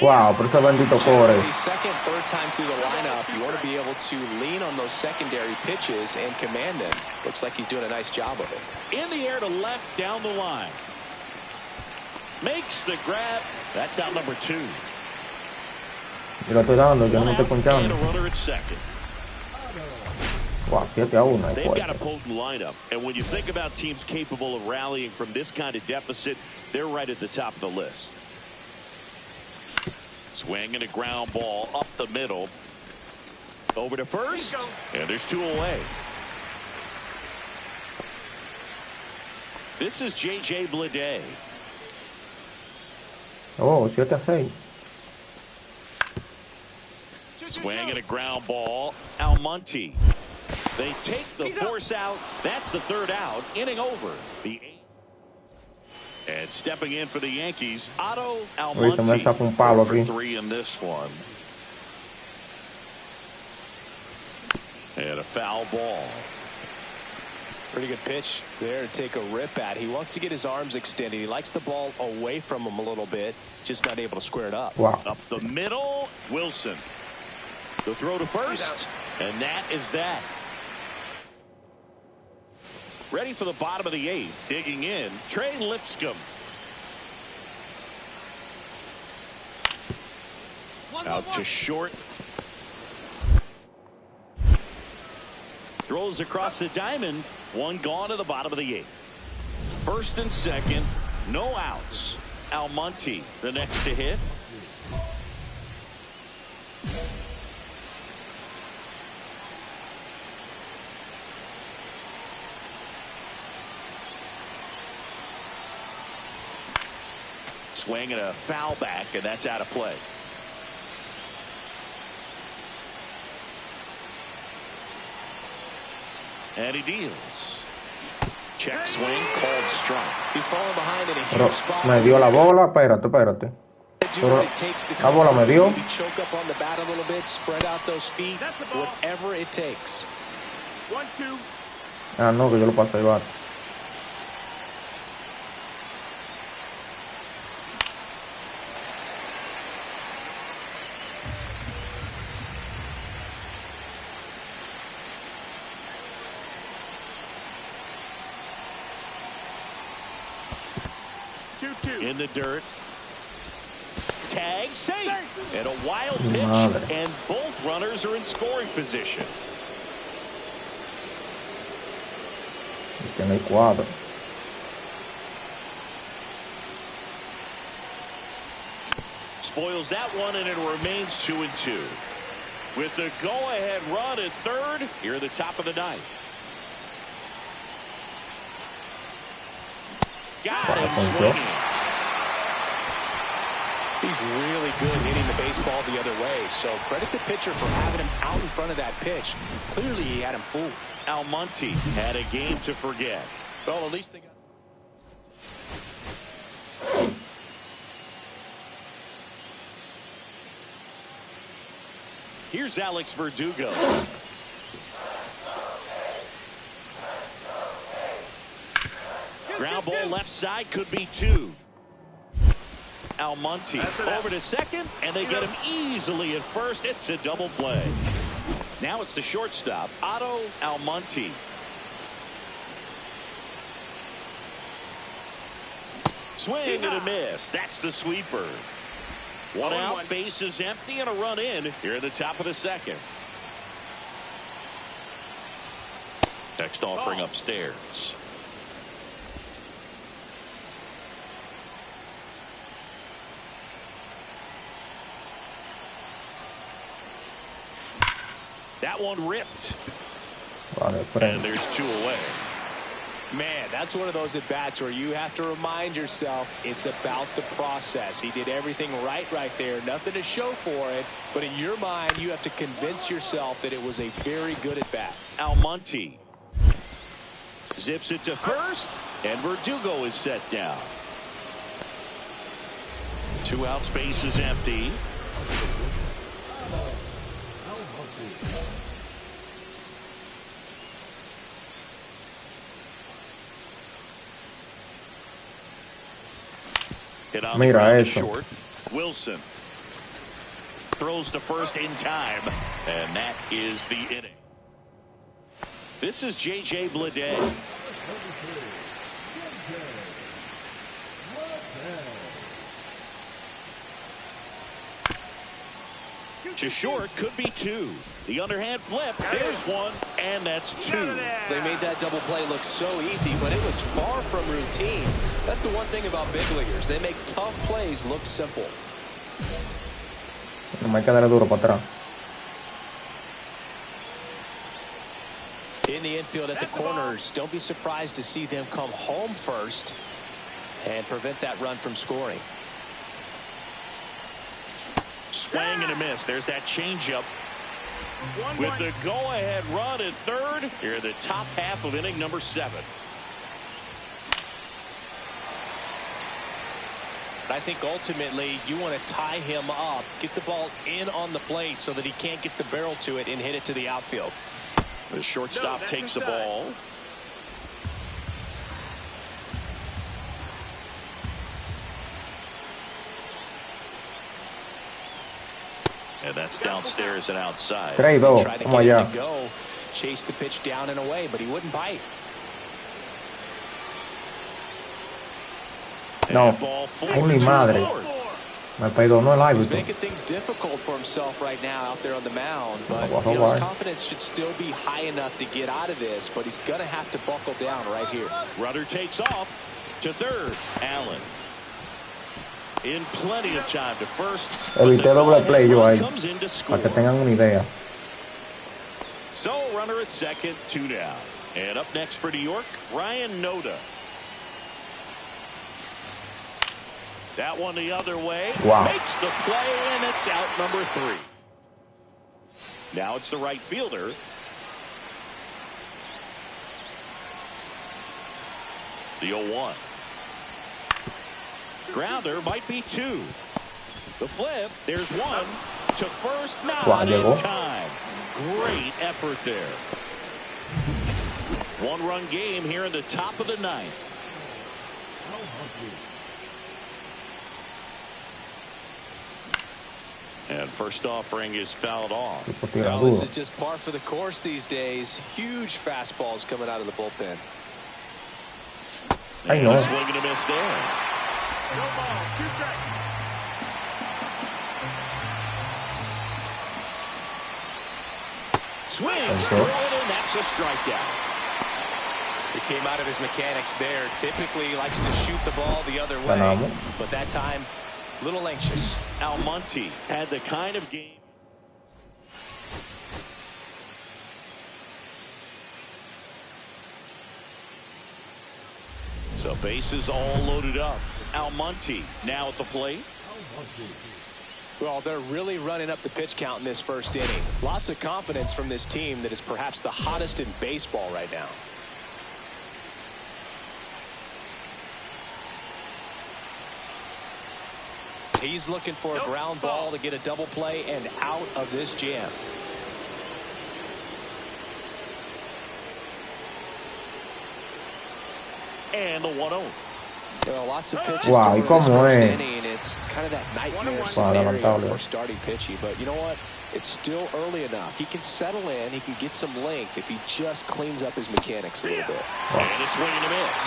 Wow, por ese bendito core. The second, third time through the lineup, you want to be able to lean on those secondary pitches and command them. Looks like he's doing a nice job of it. In the air to left, down the line. Makes the grab. That's out number 2. Yo lo estoy dando, yo no me estoy ponchando. And a runner at second. Wow, 7-1. They've got a potent lineup, and when you think about teams capable of rallying from this kind of deficit, they're right at the top of the list. Swing and a ground ball up the middle. Over to first, and there's 2 away. This is J.J. Bleday. Oh, 7-6. Swing and a ground ball. Almonte. They take the force out. That's the 3rd out. Inning over. The 8th. And stepping in for the Yankees, Otto Almonte. For 3 in this one. And a foul ball. Pretty good pitch there to take a rip at. He wants to get his arms extended. He likes the ball away from him a little bit. Just not able to square it up. Wow. Up the middle, Wilson. The throw to first, and that is that. Ready for the bottom of the 8th. Digging in, Trey Lipscomb. Out to short. Throws across the diamond. 1 gone to the bottom of the 8th. 1st and 2nd. No outs. Almonte, the next to hit. Swing and a foul back, and that's out of play. And he deals. Check swing, called strike. He's falling behind in a huge spot. Me dio la bola, espérate. Pero la bola me dio. Choke up on the bat a little bit, spread out those feet, whatever it takes. 1-2. Ah, no, que yo lo pasé igual. In the dirt. Tag, safe. And a wild pitch. Madre. And both runners are in scoring position. Tiene 4. Spoils that one, and it remains 2-2. With the go-ahead run at 3rd, here at the top of the 9th. Got him swinging. He's really good hitting the baseball the other way, so credit the pitcher for having him out in front of that pitch. Clearly, he had him fooled. Almonte had a game to forget. Well, at least they got... Here's Alex Verdugo. Ground ball left side, could be 2. Almonte over to second, and they get him easily at first. It's a double play. Now it's the shortstop, Otto Almonte. Swing and a miss. That's the sweeper. 1 out, base is empty, and a run in here at the top of the 2nd. Next offering upstairs. That one ripped. Vale, and there's 2 away. Man, that's one of those at-bats where you have to remind yourself it's about the process. He did everything right there. Nothing to show for it. But in your mind, you have to convince yourself that it was a very good at-bat. Almonte zips it to first, and Verdugo is set down. 2 outs, base is empty. Hit on the ground to short. Wilson throws to first in time, and that is the inning. This is J.J. Bleday. To short, could be 2. The underhand flip, there's 1, and that's 2. They made that double play look so easy, but it was far from routine. That's the one thing about big leaguers. They make tough plays look simple. No hay que darle duro para atrás. In the infield at the corners, don't be surprised to see them come home first and prevent that run from scoring. Swing and a miss. There's that changeup. With the go-ahead run at third, here in the top half of inning number 7. I think ultimately you want to tie him up, get the ball in on the plate so that he can't get the barrel to it and hit it to the outfield. The shortstop takes the ball. And that's downstairs and outside. Tried to get him to go, chase the pitch down and away, but he wouldn't bite. No. Ay, mi madre. Me perdonó el árbitro. He's making things difficult for himself right now out there on the mound, but you know, his confidence should still be high enough to get out of this, but he's going to have to buckle down right here. Rudder takes off to third. Allen in plenty of time to first. Evité doble play yo ahí, para que tengan una idea. So runner at second, 2 down. And up next for New York, Ryan Noda. That one the other way. Wow. Makes the play, and it's out number 3. Now it's the right fielder. The 0-1. Grounder might be 2. The flip, there's 1. To first, not in time. Great effort there. 1-run game here in the top of the 9th. And first offering is fouled off. Well, this is just par for the course these days. Huge fastballs coming out of the bullpen. I know. Swing and a miss there. Swings, throw it in, that's a strikeout. He came out of his mechanics there. Typically likes to shoot the ball the other way, but that time a little anxious. Almonte had the kind of game. So bases all loaded up. Almonte now at the plate. Well, they're really running up the pitch count in this first inning. Lots of confidence from this team that is perhaps the hottest in baseball right now. He's looking for a ground ball to get a double play and out of this jam. And the 1-0. Well, lots of pitches wow, to this first inning. It's kind of that nightmare scenario for starting pitchy. But you know what? It's still early enough. He can settle in. He can get some length if he just cleans up his mechanics a little bit. And a swing and a miss.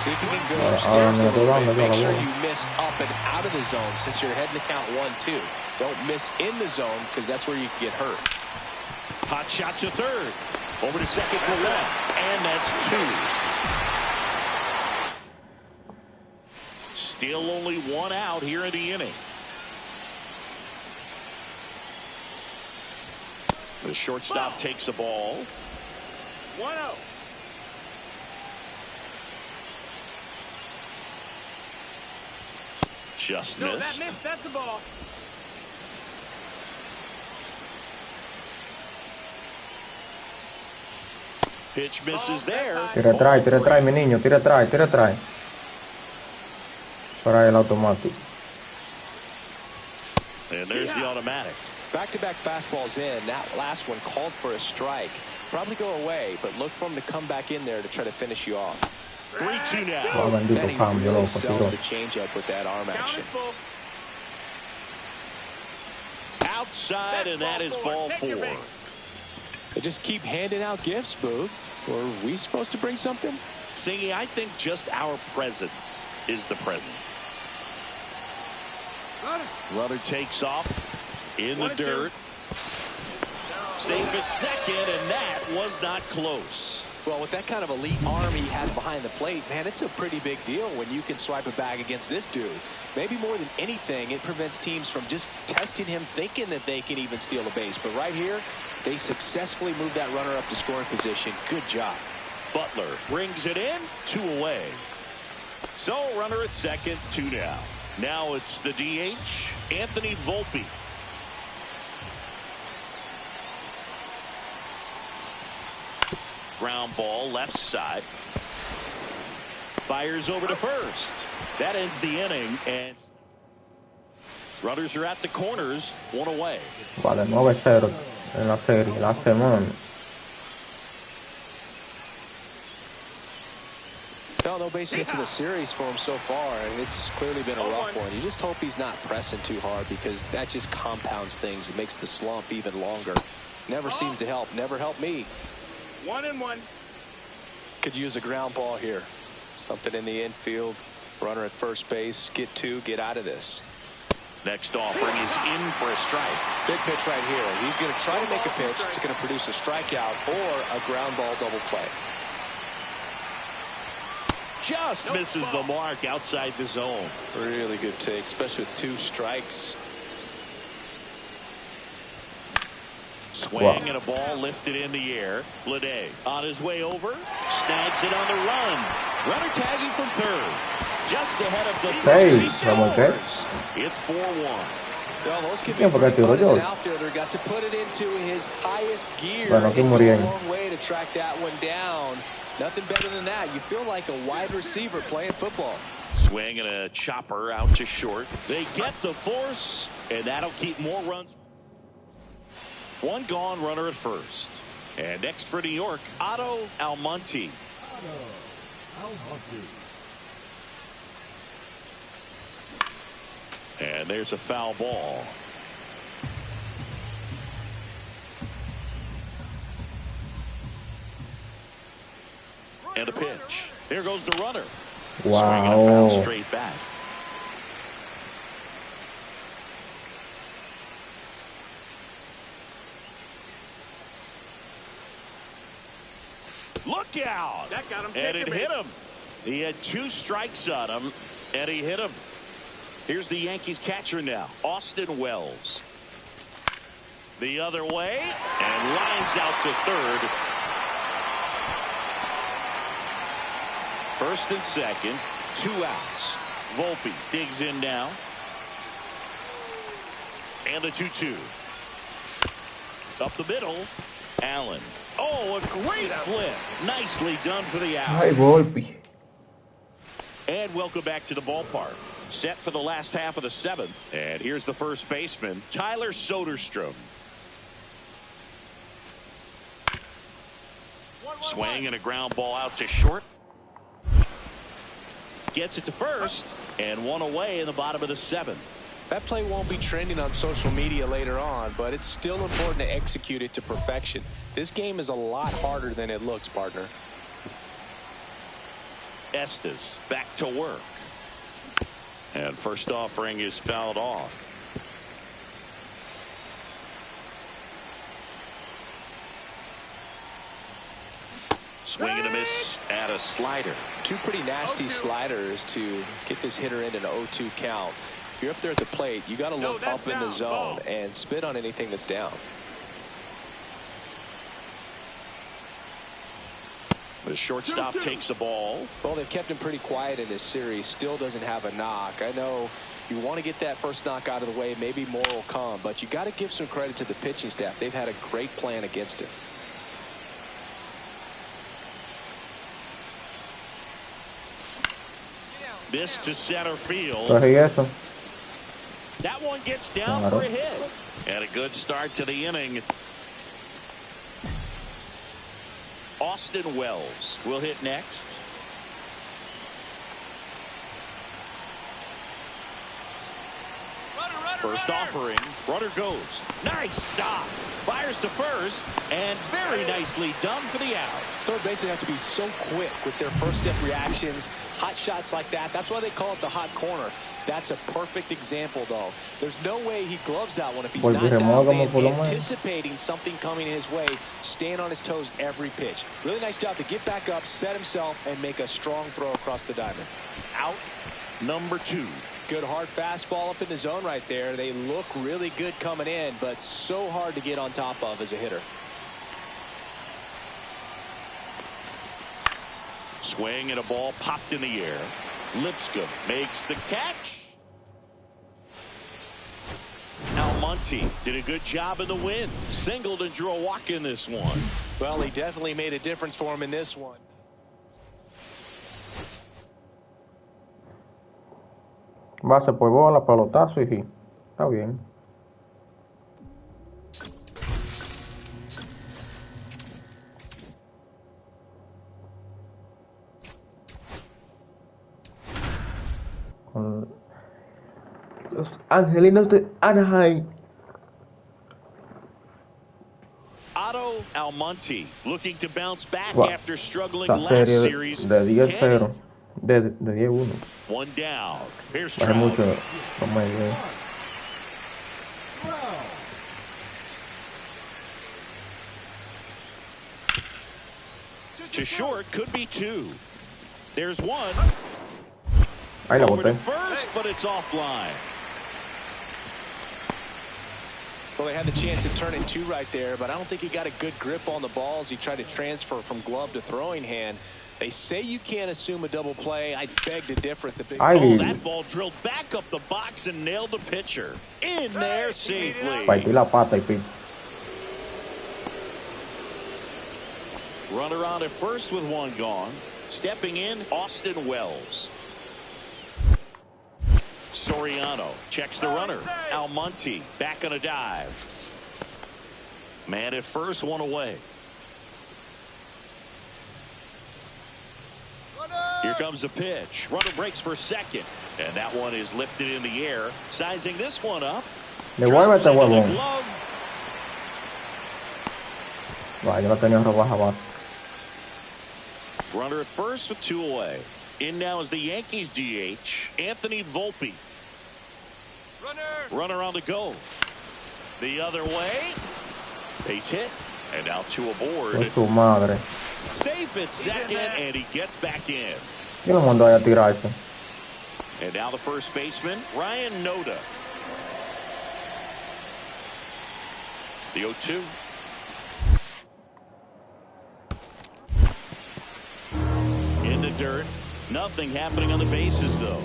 See if you can go upstairs a little bit. Make sure you miss up and out of the zone since you're heading to count 1-2. Don't miss in the zone because that's where you can get hurt. Hot shot to third. Over to second for 1. And that's 2. Still only 1 out here in the inning. The shortstop takes the ball. 1-0. Just No, missed. that missed. That's the ball. Pitch misses there. Tira atrás, mi niño, tira atrás. Para el automático. And there's the automatic. Back-to-back fastballs in. That last one called for a strike. Probably go away, but look for him to come back in there to try to finish you off. 3-2 now. Then he really sells the changeup with that arm action. Outside, and that is ball 4. They just keep handing out gifts, Boog. Or are we supposed to bring something? Singy, I think just our presence is the present. Runner takes off in the dirt. Safe at second, and that was not close. Well, with that kind of elite arm he has behind the plate, man, it's a pretty big deal when you can swipe a bag against this dude. Maybe more than anything, it prevents teams from just testing him, thinking that they can even steal a base. But right here, they successfully moved that runner up to scoring position. Good job. Butler brings it in, 2 away. So runner at second, 2 down. Now it's the DH, Anthony Volpe. Ground ball left side. Fires over to first. That ends the inning, and runners are at the corners, 1 away. Vale, 9-0 en la serie, la semana. No base hits in the series for him so far, and it's clearly been a rough one. You just hope he's not pressing too hard, because that just compounds things. It makes the slump even longer. Never seems to help. Never helped me. 1-1. Could use a ground ball here. Something in the infield. Runner at first base. Get 2. Get out of this. Next offering is in for a strike. Big pitch right here. He's going to try to make a pitch that's going to produce a strikeout or a ground ball double play. Just misses the mark outside the zone. Really good take, especially with 2 strikes. Swing and a ball lifted in the air. Lede on his way over. Snags it on the run. Runner tagging from third. Just ahead of the first. It's 4-1. Well, those can be pretty fun as an outfielder. Got to put it into his highest gear. Bueno, a long way to track that one down. Nothing better than that. You feel like a wide receiver playing football. Swing and a chopper out to short. They get the force, and that'll keep more runs. 1 gone, runner at first. And next for New York, Otto Almonte. And there's a foul ball. And a pitch. There goes the runner. Wow. Swinging a foul straight back. Look out. That got him. And it hit him. He had 2 strikes on him, and he hit him. Here's the Yankees catcher now, Austin Wells. The other way, and lines out to third. First and second, 2 outs. Volpe digs in now. And the 2-2. Up the middle, Allen. Oh, a great flip. Nicely done for the out. Ay, Volpe. And welcome back to the ballpark. Set for the last half of the 7th. And here's the first baseman, Tyler Soderstrom. Swing and a ground ball out to short. Gets it to first, and 1 away in the bottom of the 7th. That play won't be trending on social media later on, but it's still important to execute it to perfection. This game is a lot harder than it looks, partner. Estes back to work. And first offering is fouled off. Swing and a miss at a slider. 2 pretty nasty sliders to get this hitter into an 0-2 count. If you're up there at the plate, you got to look up in the zone and spit on anything that's down. The shortstop takes the ball. Well, they've kept him pretty quiet in this series. Still doesn't have a knock. I know you want to get that first knock out of the way. Maybe more will come, but you got to give some credit to the pitching staff. They've had a great plan against him. This to center field. That one gets down for a hit. And a good start to the inning. Austin Wells will hit next. First offering, runner goes. Nice stop. Fires to first, and very nicely done for the out. Third basemen have to be so quick with their first step reactions. Hot shots like that. That's why they call it the hot corner. That's a perfect example, though. There's no way he gloves that one if he's not dialed in, anticipating something coming his way, staying on his toes every pitch. Really nice job to get back up, set himself, and make a strong throw across the diamond. Out number 2. Good hard fastball up in the zone right there. They look really good coming in, but so hard to get on top of as a hitter. Swing and a ball popped in the air. Lipscomb makes the catch. Almonte did a good job in the win. Singled and drew a walk in this one. Well, he definitely made a difference for him in this one. Base por bola, pelotazo y sí. Está bien. Con los Angelinos de Anaheim. Otto Almonte looking to bounce back after struggling last series. De 10-0. De 10-1. One down. Here's Trout. Mucho. To short, could be 2. There's one. Ahí la Over boté. to first, but it's offline. Well, they had the chance to turn it 2 right there, but I don't think he got a good grip on the balls. He tried to transfer from glove to throwing hand. They say you can't assume a double play. I beg to differ at the big ball. That ball drilled back up the box and nailed the pitcher. In there safely. Partí la pata y pico. Runner on at first with one gone. Stepping in, Austin Wells. Soriano checks the runner. Almonte back on a dive. Man at first, one away. Here comes the pitch. Runner breaks for second. And that one is lifted in the air. Sizing this one up. Devuélvete, huevón. Yo no tenía robaja abajo. Runner at first with 2 away. In now is the Yankees DH, Anthony Volpe. Runner on the go. The other way. Base hit. And now 2 aboard. Tu madre. Safe at second, and he gets back in. ¿Quién lo mandó a tirarse? And now the first baseman, Ryan Noda. The 0-2. In the dirt. Nothing happening on the bases, though.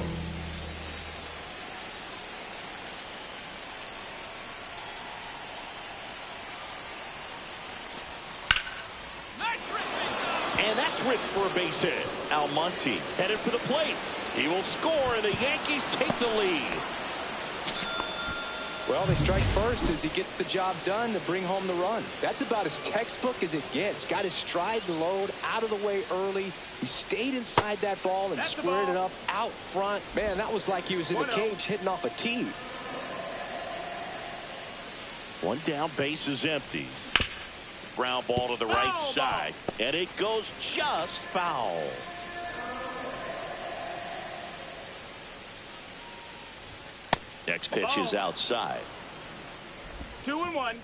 And that's ripped for a base hit. Almonte headed for the plate. He will score, and the Yankees take the lead. Well, they strike first as he gets the job done to bring home the run. That's about as textbook as it gets. Got his stride and load out of the way early. He stayed inside that ball and squared it up out front. Man, that was like he was in the cage hitting off a tee. One down, base is empty. Ground ball to the right side, and it goes just foul. Next pitch is outside. 2-1.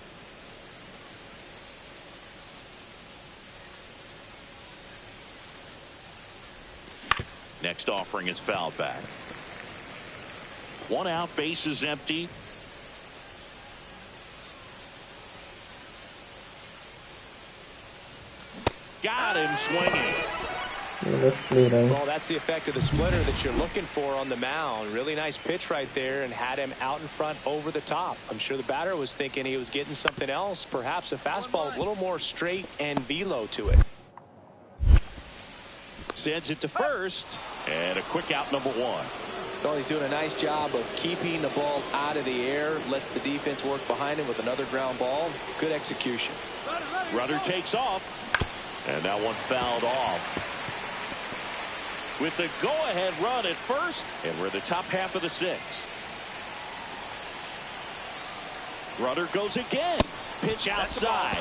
Next offering is fouled back. 1 out, base is empty. Got him swinging. Well, that's the effect of the splitter that you're looking for on the mound. Really nice pitch right there and had him out in front over the top. I'm sure the batter was thinking he was getting something else, perhaps a fastball a little more straight and velo to it. Sends it to first, and a quick out, number one. Well, he's doing a nice job of keeping the ball out of the air, lets the defense work behind him with another ground ball. Good execution. Runner takes off, and that one fouled off. With the go-ahead run at first, and we're in the top half of the sixth. Runner goes again. Pitch outside.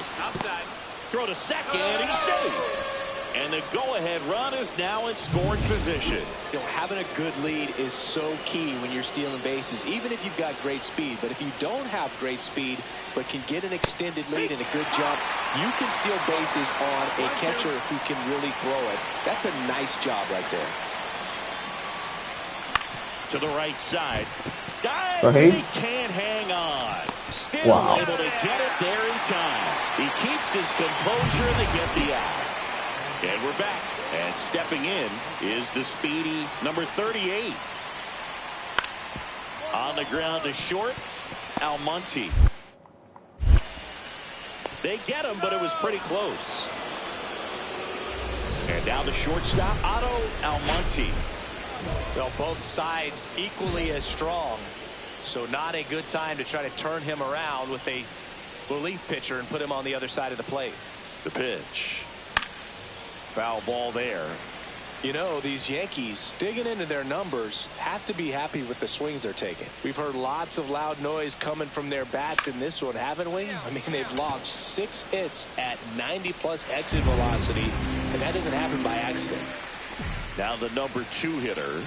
Throw to second. He's safe. And the go-ahead run is now in scoring position. You know, having a good lead is so key when you're stealing bases, even if you've got great speed. But if you don't have great speed, but can get an extended lead and a good jump, you can steal bases on a catcher who can really throw it. That's a nice job right there. To the right side. Dives and he can't hang on. Still able to get it there in time. He keeps his composure and they get the out. And we're back. And stepping in is the speedy number 38. On the ground to short, Almonte. They get him, but it was pretty close. And now the shortstop, Otto Almonte. Well, both sides equally as strong. So not a good time to try to turn him around with a relief pitcher and put him on the other side of the plate. The pitch. Foul ball there. You know, these Yankees digging into their numbers have to be happy with the swings they're taking. We've heard lots of loud noise coming from their bats in this one, haven't we? I mean, they've logged 6 hits at 90+ exit velocity, and that doesn't happen by accident. Now the number 2 hitter.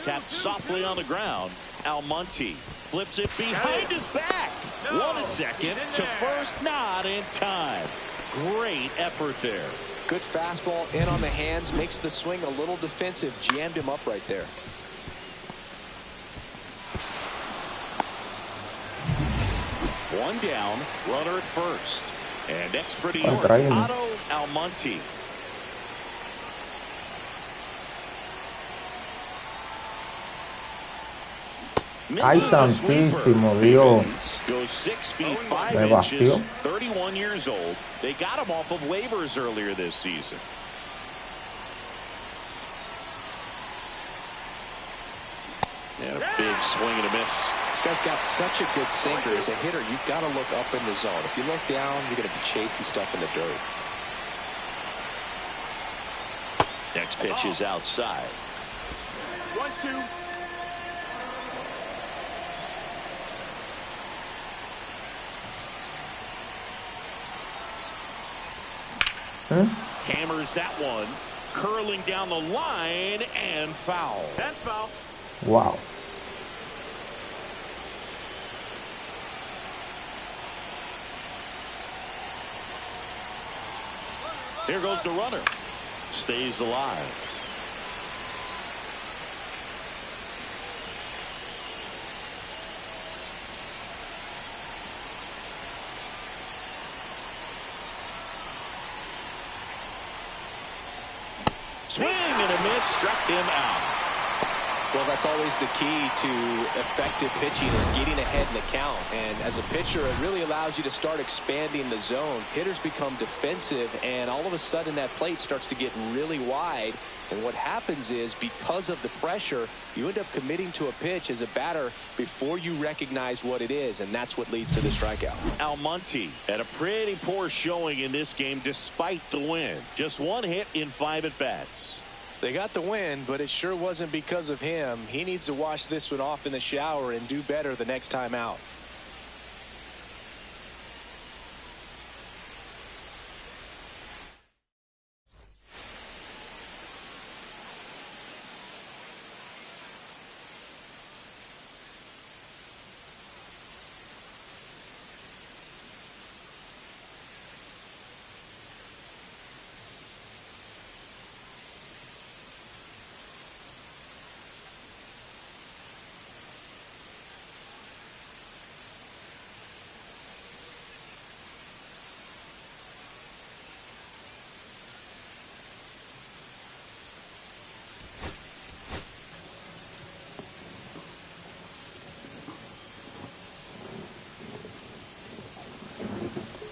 Tapped softly on the ground. Almonte flips it behind his back. One at second to first, not in time. Great effort there. Good fastball in on the hands, makes the swing a little defensive. Jammed him up right there. One down, runner at first. And next for New York, Otto Almonte. Ay, santísimo Dios. Goes 6 feet 5 inches, 31 years old. They got him off of waivers earlier this season. And a big swing and a miss. This guy's got such a good sinker. As a hitter, you've got to look up in the zone. If you look down, you're going to be chasing stuff in the dirt. Next pitch is outside. 1-2. Hammers that one, curling down the line and foul. That's foul. Wow. Here goes the runner. Stays alive. Swing and a miss, struck him out. Well, that's always the key to effective pitching, is getting ahead in the count. And as a pitcher, it really allows you to start expanding the zone. Hitters become defensive, and all of a sudden that plate starts to get really wide. And what happens is, because of the pressure, you end up committing to a pitch as a batter before you recognize what it is, and that's what leads to the strikeout. Almonte had a pretty poor showing in this game despite the win. Just 1 hit in 5 at-bats. They got the win, but it sure wasn't because of him. He needs to wash this one off in the shower and do better the next time out.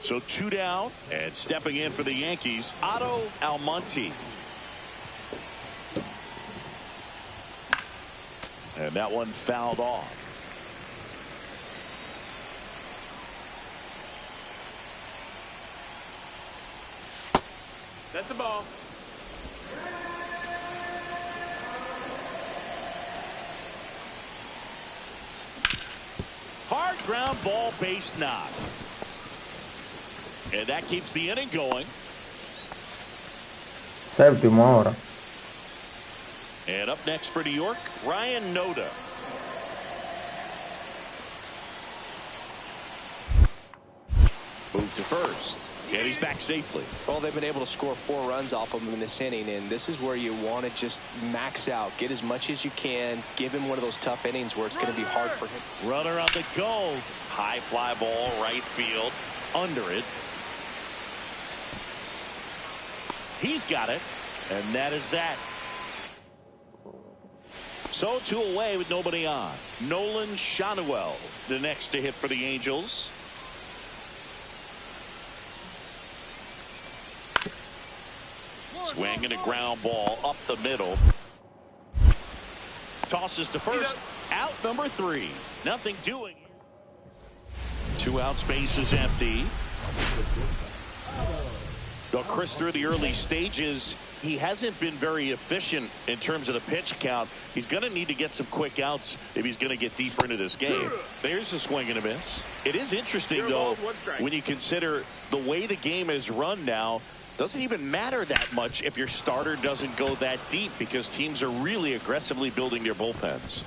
So 2 down, and stepping in for the Yankees, Otto Almonte. And that one fouled off. That's the ball. Hard ground ball, base knock. And that keeps the inning going. Séptimo ahora. And up next for New York, Ryan Noda. Move to first. And he's back safely. Well, they've been able to score 4 runs off of him in this inning, and this is where you want to just max out, get as much as you can, give him one of those tough innings where it's going to be hard for him. Runner on the go. High fly ball, right field, under it. He's got it, and that is that. So 2 away with nobody on. Nolan Schanuel, the next to hit for the Angels. Swing and a ground ball up the middle. Tosses to first. Out number 3. Nothing doing. 2 out, space is empty. Though Chris, through the early stages, he hasn't been very efficient in terms of the pitch count. He's going to need to get some quick outs if he's going to get deeper into this game. There's a swing and a miss. It is interesting, though, when you consider the way the game is run now. Doesn't even matter that much if your starter doesn't go that deep, because teams are really aggressively building their bullpens.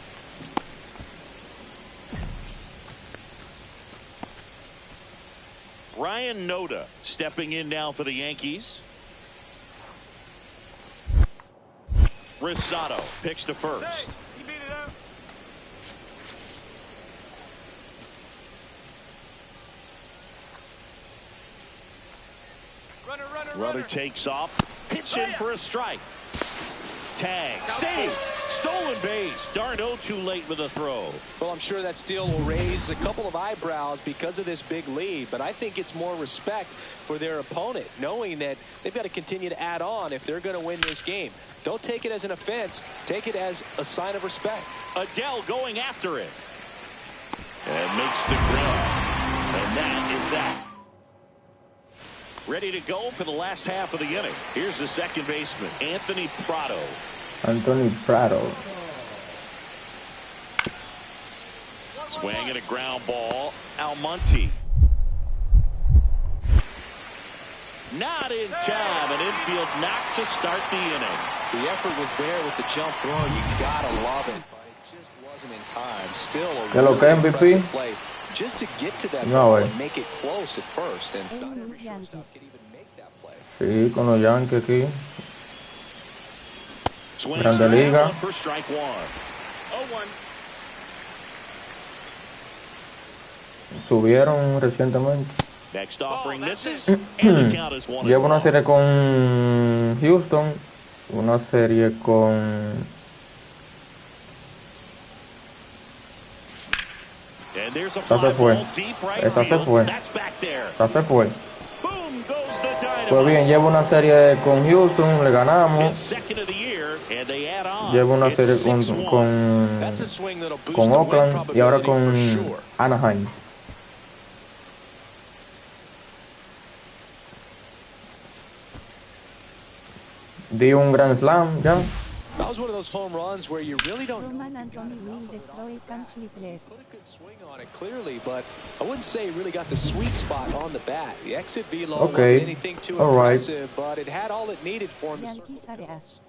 Ryan Noda stepping in now for the Yankees. Rosado picks to first. He beat it up. Runner takes off. Pitch in for a strike. Tag. Save. Stolen base. Darno too late with a throw. Well, I'm sure that steal will raise a couple of eyebrows because of this big lead, but I think it's more respect for their opponent, knowing that they've got to continue to add on if they're going to win this game. Don't take it as an offense. Take it as a sign of respect. Adele going after it. And makes the grab. And that is that. Ready to go for the last half of the inning. Here's the second baseman, Anthony Prado. Anthony Prado. Swing and a ground ball. Almonte. Not in time. An infield knock to start the inning. The effort was there with the jump throw. You gotta love it. But it just wasn't in time. Still a really impressive play. Just to get to that ball and make it close at first. And not every shortstop can even make that play. Sí, con los Yankees aquí. Grande Liga. For strike 1. 0-1. Subieron recientemente. Next offering misses, and the count is 1-1. Lleva una serie con Houston, una serie con And there's a esta fly se fue. ball deep right Esta se field. fue. That's back there. Esta se fue. Boom goes the dynamite. Pues bien, lleva una serie con Houston, le ganamos. His second of the year, and they add on. Lleva una It's serie 6-1. That's a swing that'll boost con the win Oakland y ahora probability con for sure. Anaheim. Di un grand slam ya. That was one of those home runs where you really don't Roman Anthony will destroy country plate. put a good swing on it clearly, but I wouldn't say he really got the sweet spot on the bat. The exit velo wasn't anything too impressive, but it had all it needed for him. Yankees Arias.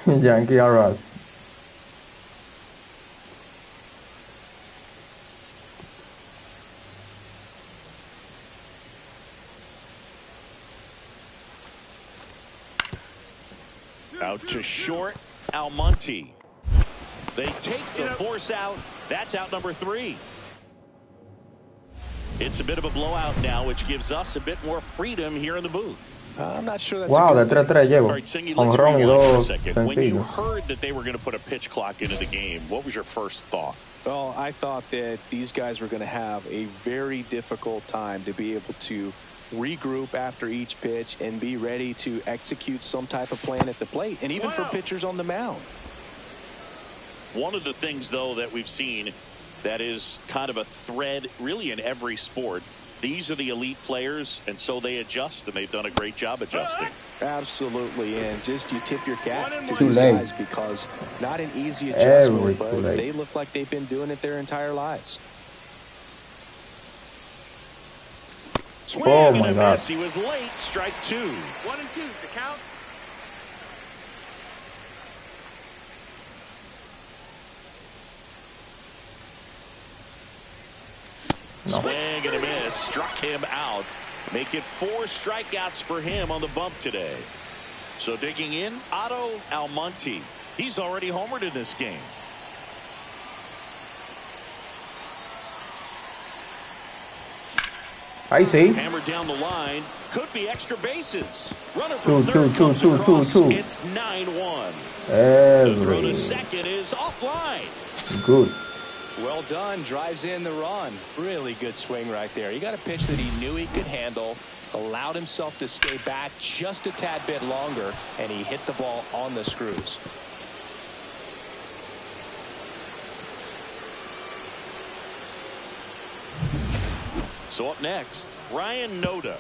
Yankee Arras. Out to short, Almonte. They take the force out. That's out number 3. It's a bit of a blowout now, which gives us a bit more freedom here in the booth. I'm not sure that's Wow, de 3-3 llevo. All right, Singy, Con let's ron y rewind for a dos second. When you sencillos. heard that they were going to put a pitch clock into the game, what was your first thought? Well, I thought that these guys were going to have a very difficult time to be able to regroup after each pitch and be ready to execute some type of plan at the plate, and even for pitchers on the mound. One of the things, though, that we've seen that is kind of a thread really in every sport, these are the elite players, and so they adjust, and they've done a great job adjusting. Absolutely, and just you tip your cap to these guys because not an easy adjustment, but they look like they've been doing it their entire lives. Swing and a miss. He was late. Strike 2. 1 and 2. The count. No. Swing and a miss. Struck him out. Make it 4 strikeouts for him on the bump today. So digging in, Otto Almonte. He's already homered in this game. I see. Hammered down the line. Could be extra bases. Runner from third comes across. It's 9-1. The throw to second is offline. Good. Well done. Drives in the run. Really good swing right there. He got a pitch that he knew he could handle, allowed himself to stay back just a tad bit longer, and he hit the ball on the screws. So up next, Ryan Noda.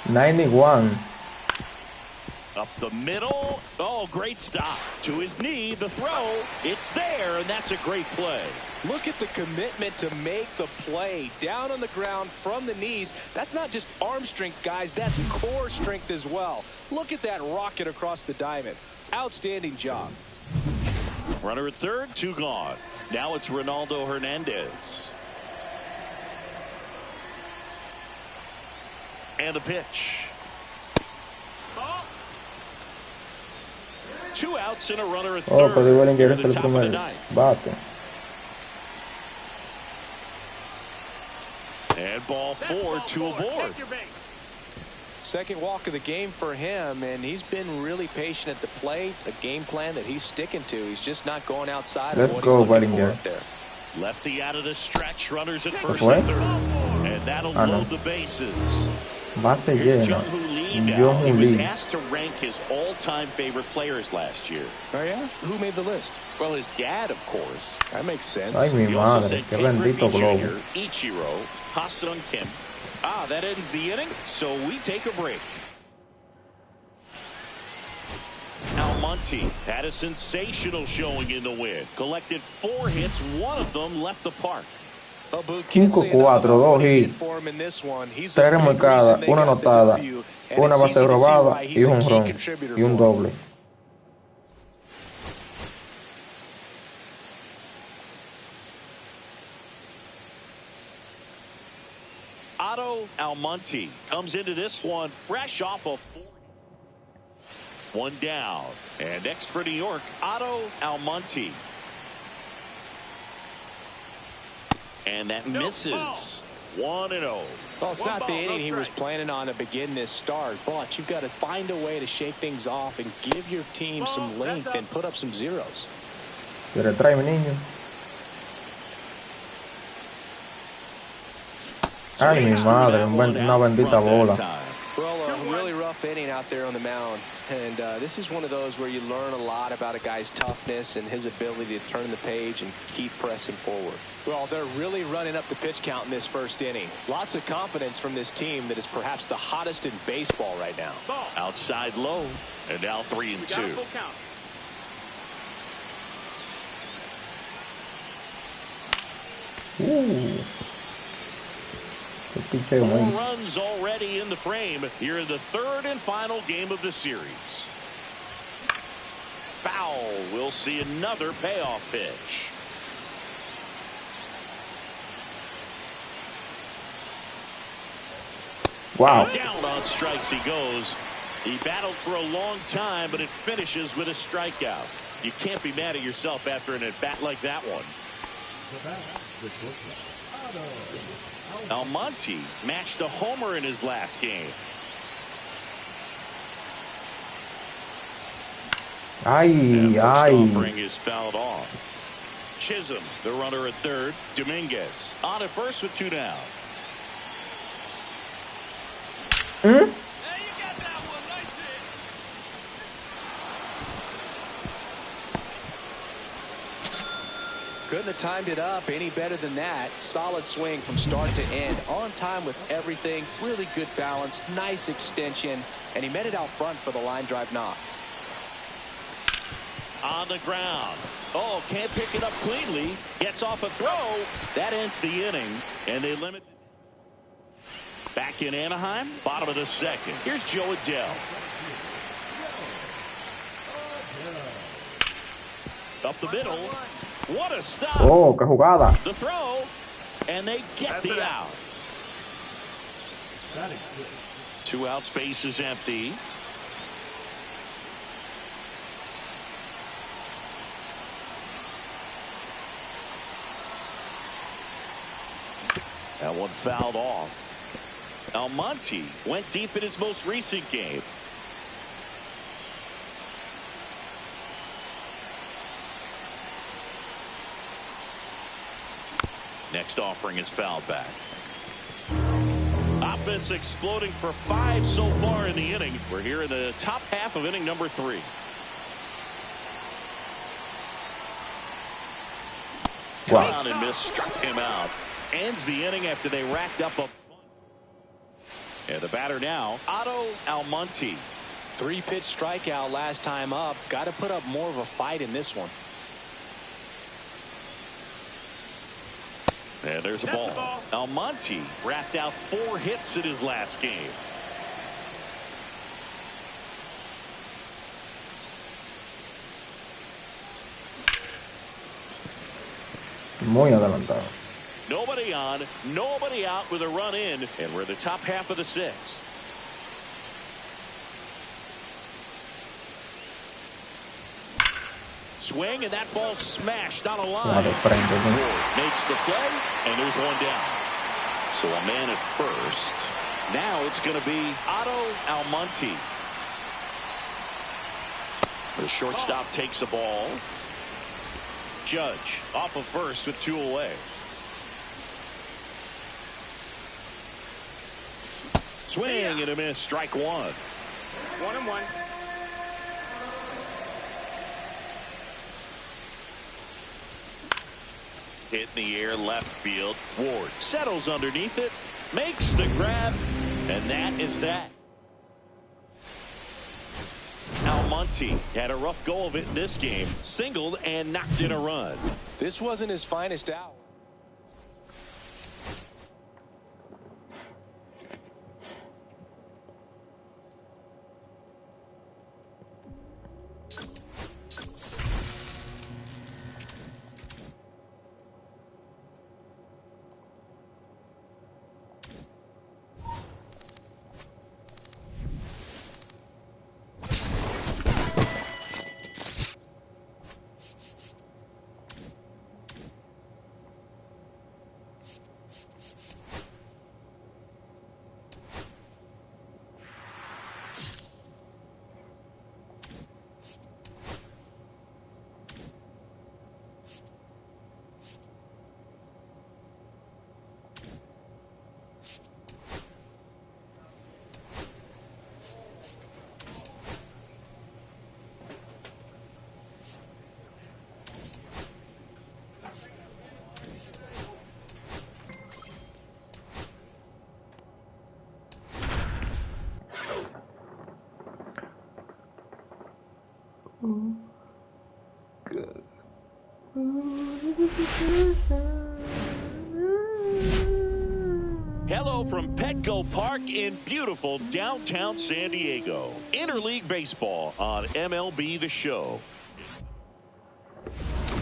91. Up the middle. Oh, great stop. To his knee, the throw. It's there, and that's a great play. Look at the commitment to make the play down on the ground from the knees. That's not just arm strength, guys. That's core strength as well. Look at that rocket across the diamond. Outstanding job. Runner at third, 2 gone. Now it's Ronaldo Hernandez. And a pitch. 2 outs and a runner at third. Pero igual ingresa el primer bate. And ball 4, 2 aboard. Second walk of the game for him, and he's been really patient at the plate. A game plan that he's sticking to. He's just not going outside of what he's looking for up there. Lefty out of the stretch. Runners at first and third. And that'll load the bases. Here's Jung-Hoo Lee now. He was asked to rank his all-time favorite players last year. Oh, yeah? Who made the list? Well, his dad, of course. That makes sense. Ay, mi madre, qué bendito globo. Ichiro, Ha-Seong Kim. That ends the inning, so we take a break. Almonte had a sensational showing in the win. Collected 4 hits, 1 of them left the park. 5-4, 2 hits, 3 remolcadas, 1 anotada, 1 base robada y un jonrón y un doble. Otto Almonte comes into this one fresh off of 4. 1 down. And next for New York, Otto Almonte. And that misses. 1-0. Well, it's not the inning he was planning on to begin this start, but you've got to find a way to shake things off and give your team some length and put up some zeros. Se retrae, mi niño. Ay, mi madre, una bendita bola. Well, a really rough inning out there on the mound. And this is one of those where you learn a lot about a guy's toughness and his ability to turn the page and keep pressing forward. Well, they're really running up the pitch count in this first inning. Lots of confidence from this team that is perhaps the hottest in baseball right now. Outside low, and now 3-2. Ooh. 4 runs already in the frame here in the 3rd and final game of the series. Foul. We'll see another payoff pitch. Wow. Down on strikes he goes. He battled for a long time, but it finishes with a strikeout. You can't be mad at yourself after an at-bat like that one. Almonte matched a homer in his last game. Ay, offering is fouled off. Chisholm, the runner at third. Dominguez on at first with 2 down. Couldn't have timed it up any better than that. Solid swing from start to end. On time with everything. Really good balance. Nice extension. And he met it out front for the line drive knock. On the ground. Oh, can't pick it up cleanly. Gets off a throw. That ends the inning. And they limit. Back in Anaheim. Bottom of the second. Here's Joe Adele. Up the middle. What a stop. Oh, qué jugada. The throw. And they get the out. 2 out, space is empty. That one fouled off. Almonte went deep in his most recent game. Next offering is fouled back. Offense exploding for 5 so far in the inning. We're here in the top half of inning number 3. Wow. Down and missed, struck him out. Ends the inning after they racked up a. And the batter now, Otto Almonte. 3-pitch strikeout last time up. Got to put up more of a fight in this one. And there's a ball. Almonte wrapped out 4 hits in his last game. Muy adelantado. Nobody on, nobody out with a run in, and we're in the top half of the 6th. Swing, and that ball smashed on a line. Makes the play, and there's 1 down. So a man at first. Now it's going to be Otto Almonte. The shortstop takes the ball. Judge off of first with 2 away. Swing and a miss. Strike 1. 1-1. Hit in the air left field. Ward settles underneath it, makes the grab, and that is that. Almonte had a rough go of it in this game. Singled and knocked in a run. This wasn't his finest hour. Hello from Petco Park in beautiful downtown San Diego. Interleague baseball on MLB The Show.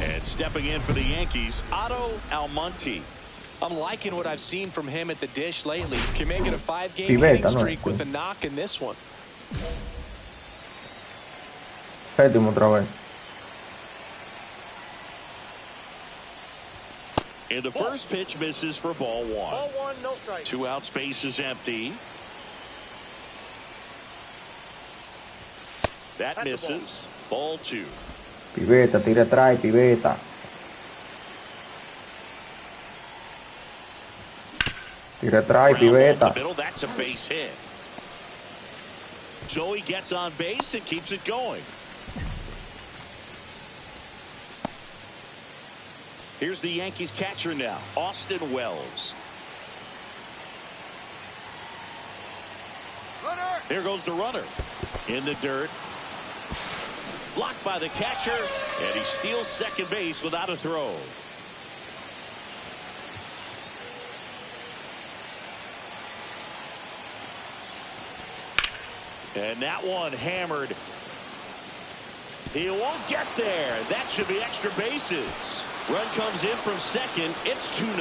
And stepping in for the Yankees, Otto Almonte. I'm liking what I've seen from him at the dish lately. Can make it a 5-game hitting streak with a knock in this one. Séptimo otra vez. And the first pitch misses for ball one. Ball one, no strike. 2 out, space is empty. That misses. Ball 2. Piveta, tira atrás, piveta. Tira atrás, piveta. That's a base hit. Joey gets on base and keeps it going. Here's the Yankees catcher now, Austin Wells. Runner. Here goes the runner. In the dirt. Blocked by the catcher, and he steals second base without a throw. And that one hammered. He won't get there. That should be extra bases. Run comes in from second. It's 2-0.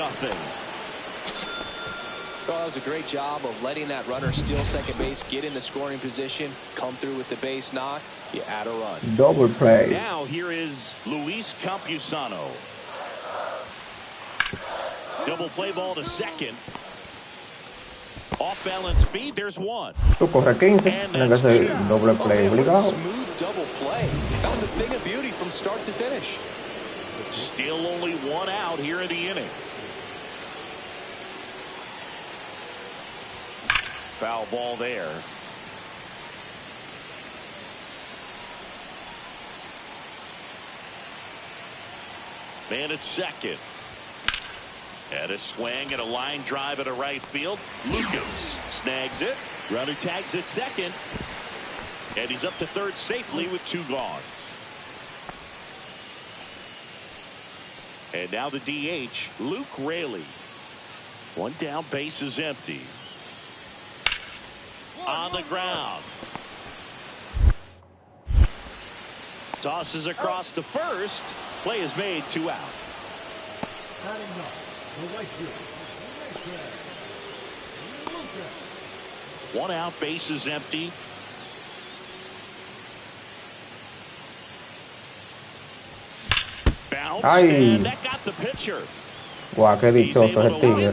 Well, that was a great job of letting that runner steal second base, get in the scoring position, come through with the base knock. You add a run. Double play. Now here is Luis Campusano. Double play ball to second. Off balance feed. There's one. Tú corre 15. Tiene que ser doble play obligado. Smooth double play. That was a thing of beauty from start to finish. Still only 1 out here in the inning. Foul ball there. Man at second. And a swing and a line drive at a right field. Lucas snags it. Runner tags at second. And he's up to third safely with 2 gone. And now the DH, Luke Raley. 1 down, base is empty. On the ground. Tosses across to first. Play is made, 2 out. One out, base is empty. Bounce, and that got the pitcher. Guau, qué dichoso ese tigre.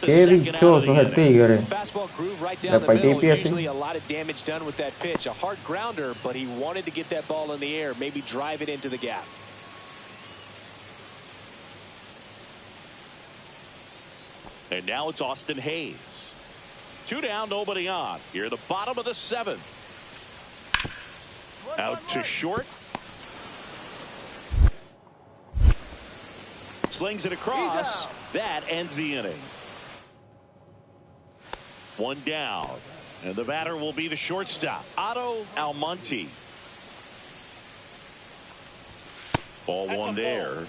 Qué dichoso ese tigre. Fastball groove right down the middle. Usually a lot of damage done with that pitch. A hard grounder, but he wanted to get that ball in the air, maybe drive it into the gap. And now it's Austin Hayes. 2 down, nobody on. Here at the bottom of the 7th. Out to short. Slings it across. That ends the inning. 1 down. And the batter will be the shortstop, Otto Almonte. Ball 1 there.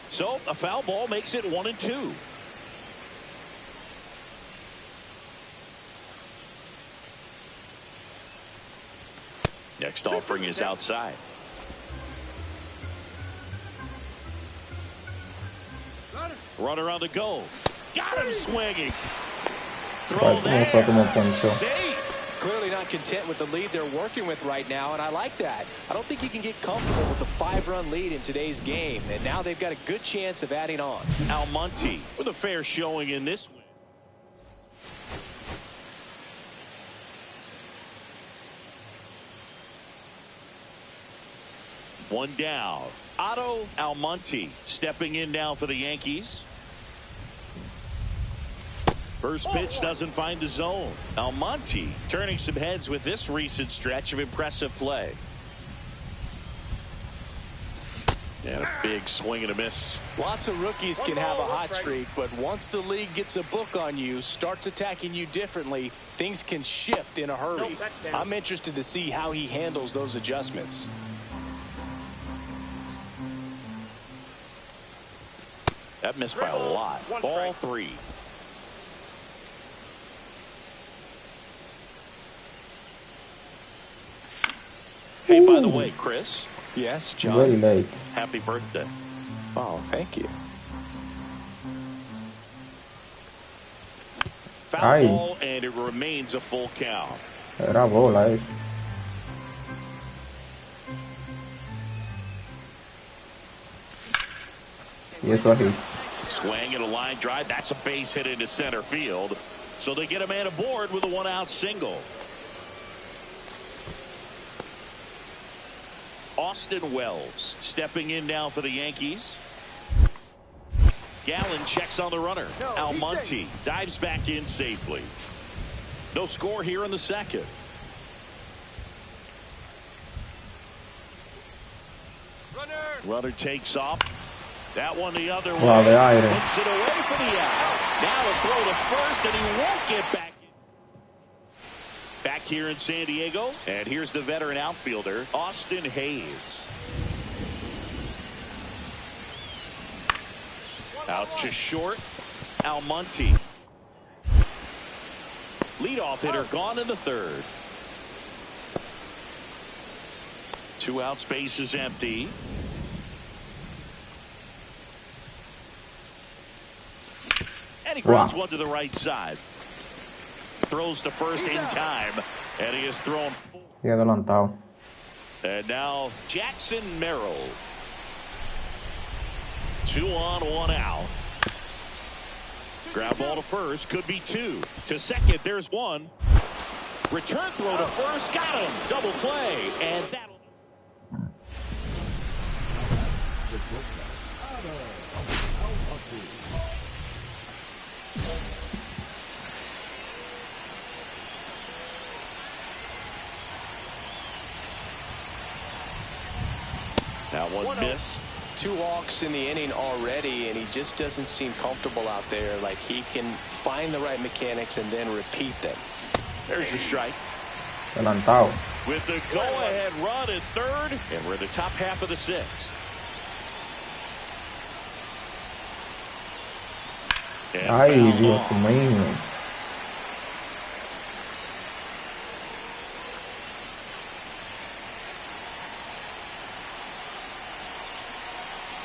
So a foul ball makes it 1-2. Next offering is outside. Runner on the go. Got him swinging. Throw there. Safe. Clearly not content with the lead they're working with right now, and I like that. I don't think you can get comfortable with a 5-run lead in today's game, and now they've got a good chance of adding on. Almonte with a fair showing in this win. One down. Otto Almonte stepping in now for the Yankees. First pitch doesn't find the zone. Almonte turning some heads with this recent stretch of impressive play. And a big swing and a miss. Lots of rookies can have a hot streak, but once the league gets a book on you, starts attacking you differently, things can shift in a hurry. I'm interested to see how he handles those adjustments. That missed by a lot. Ball 3. Hey, by the way, Chris, Yes, John. Very late. Happy birthday. Oh, thank you. Foul ball, and it remains a full count. Era bola eso. Y eso así. Swing and a line drive. That's a base hit into center field. So they get a man aboard with a one-out single. Austin Wells stepping in now for the Yankees. Gallen checks on the runner. Almonte dives back in safely. No score here in the second. Runner takes off. That one the other way. Puts it away for the out. Now a throw to first, and he won't get back. Back here in San Diego, and here's the veteran outfielder, Austin Hayes. Out to short, Almonte. Leadoff hitter gone in the third. 2 out, space is empty. And he grounds one to the right side. Throws to first in time, and he is thrown full. Adelantado. And now Jackson Merrill. 2 on, 1 out. Ground ball to first, could be 2. To second, there's 1. Return throw to first, got him. Double play, and that'll. That one missed. 2 walks in the inning already, and he just doesn't seem comfortable out there. Like he can find the right mechanics and then repeat them. There's the strike. Adelantado. With the go-ahead run at third, and we're in the top half of the 6th. Ay, Dios mío.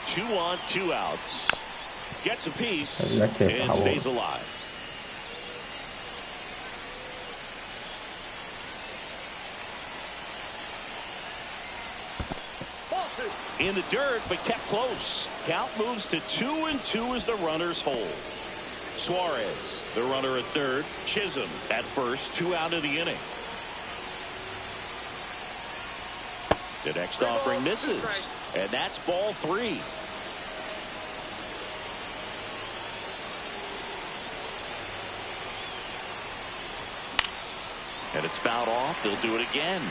Two on, 2 outs. Gets a piece and stays alive. In the dirt, but kept close. Count moves to 2-2 as the runners hold. Suarez, the runner at third. Chisholm at first. 2 out of the inning. The next offering misses, and that's ball 3. And it's fouled off. They'll do it again.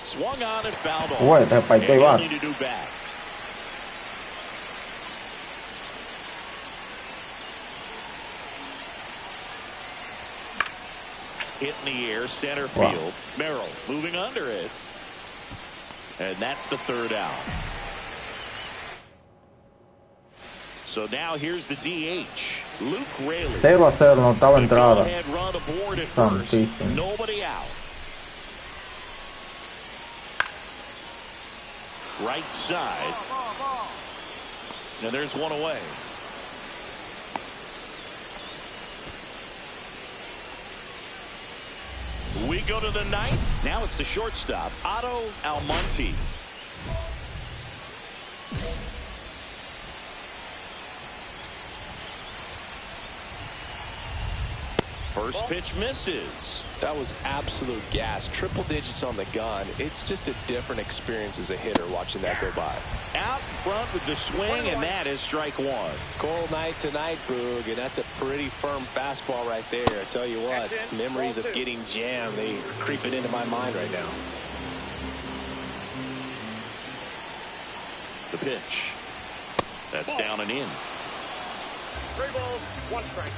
Swung on and fouled off. What? And he'll need to do back. Hit in the air, center field. Merrill moving under it. And that's the 3rd out. So now here's the DH, Luke Raley. 0-0, no estaba entrada. Run aboard at first. Nobody out. Right side. And there's one away. We go to the 9th. Now it's the shortstop, Otto Almonte. First pitch misses. That was absolute gas. Triple digits on the gun. It's just a different experience as a hitter watching that go by. Out front with the swing, and that is strike 1. Cold night tonight, Boog, and that's a pretty firm fastball right there. I tell you what, memories of getting jammed, they creep it into my mind right now. The pitch. That's down and in. 3 balls, 1 strike.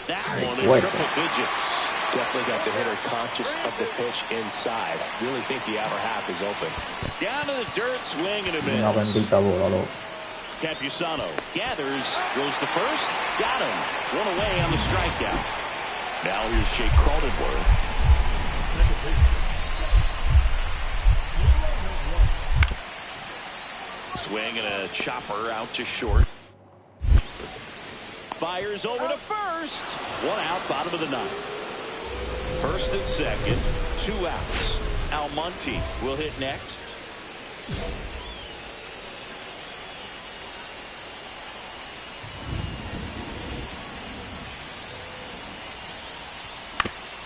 That one in triple digits. Definitely got the hitter conscious of the pitch inside. Really think the outer half is open. Down to the dirt, swing and a miss. Campusano gathers, goes to first, got him. One away on the strikeout. Now here's Jake Cronenworth. Swing and a chopper out to short. Fires over to first. One out, bottom of the ninth. First and second, 2 outs. Almonte will hit next.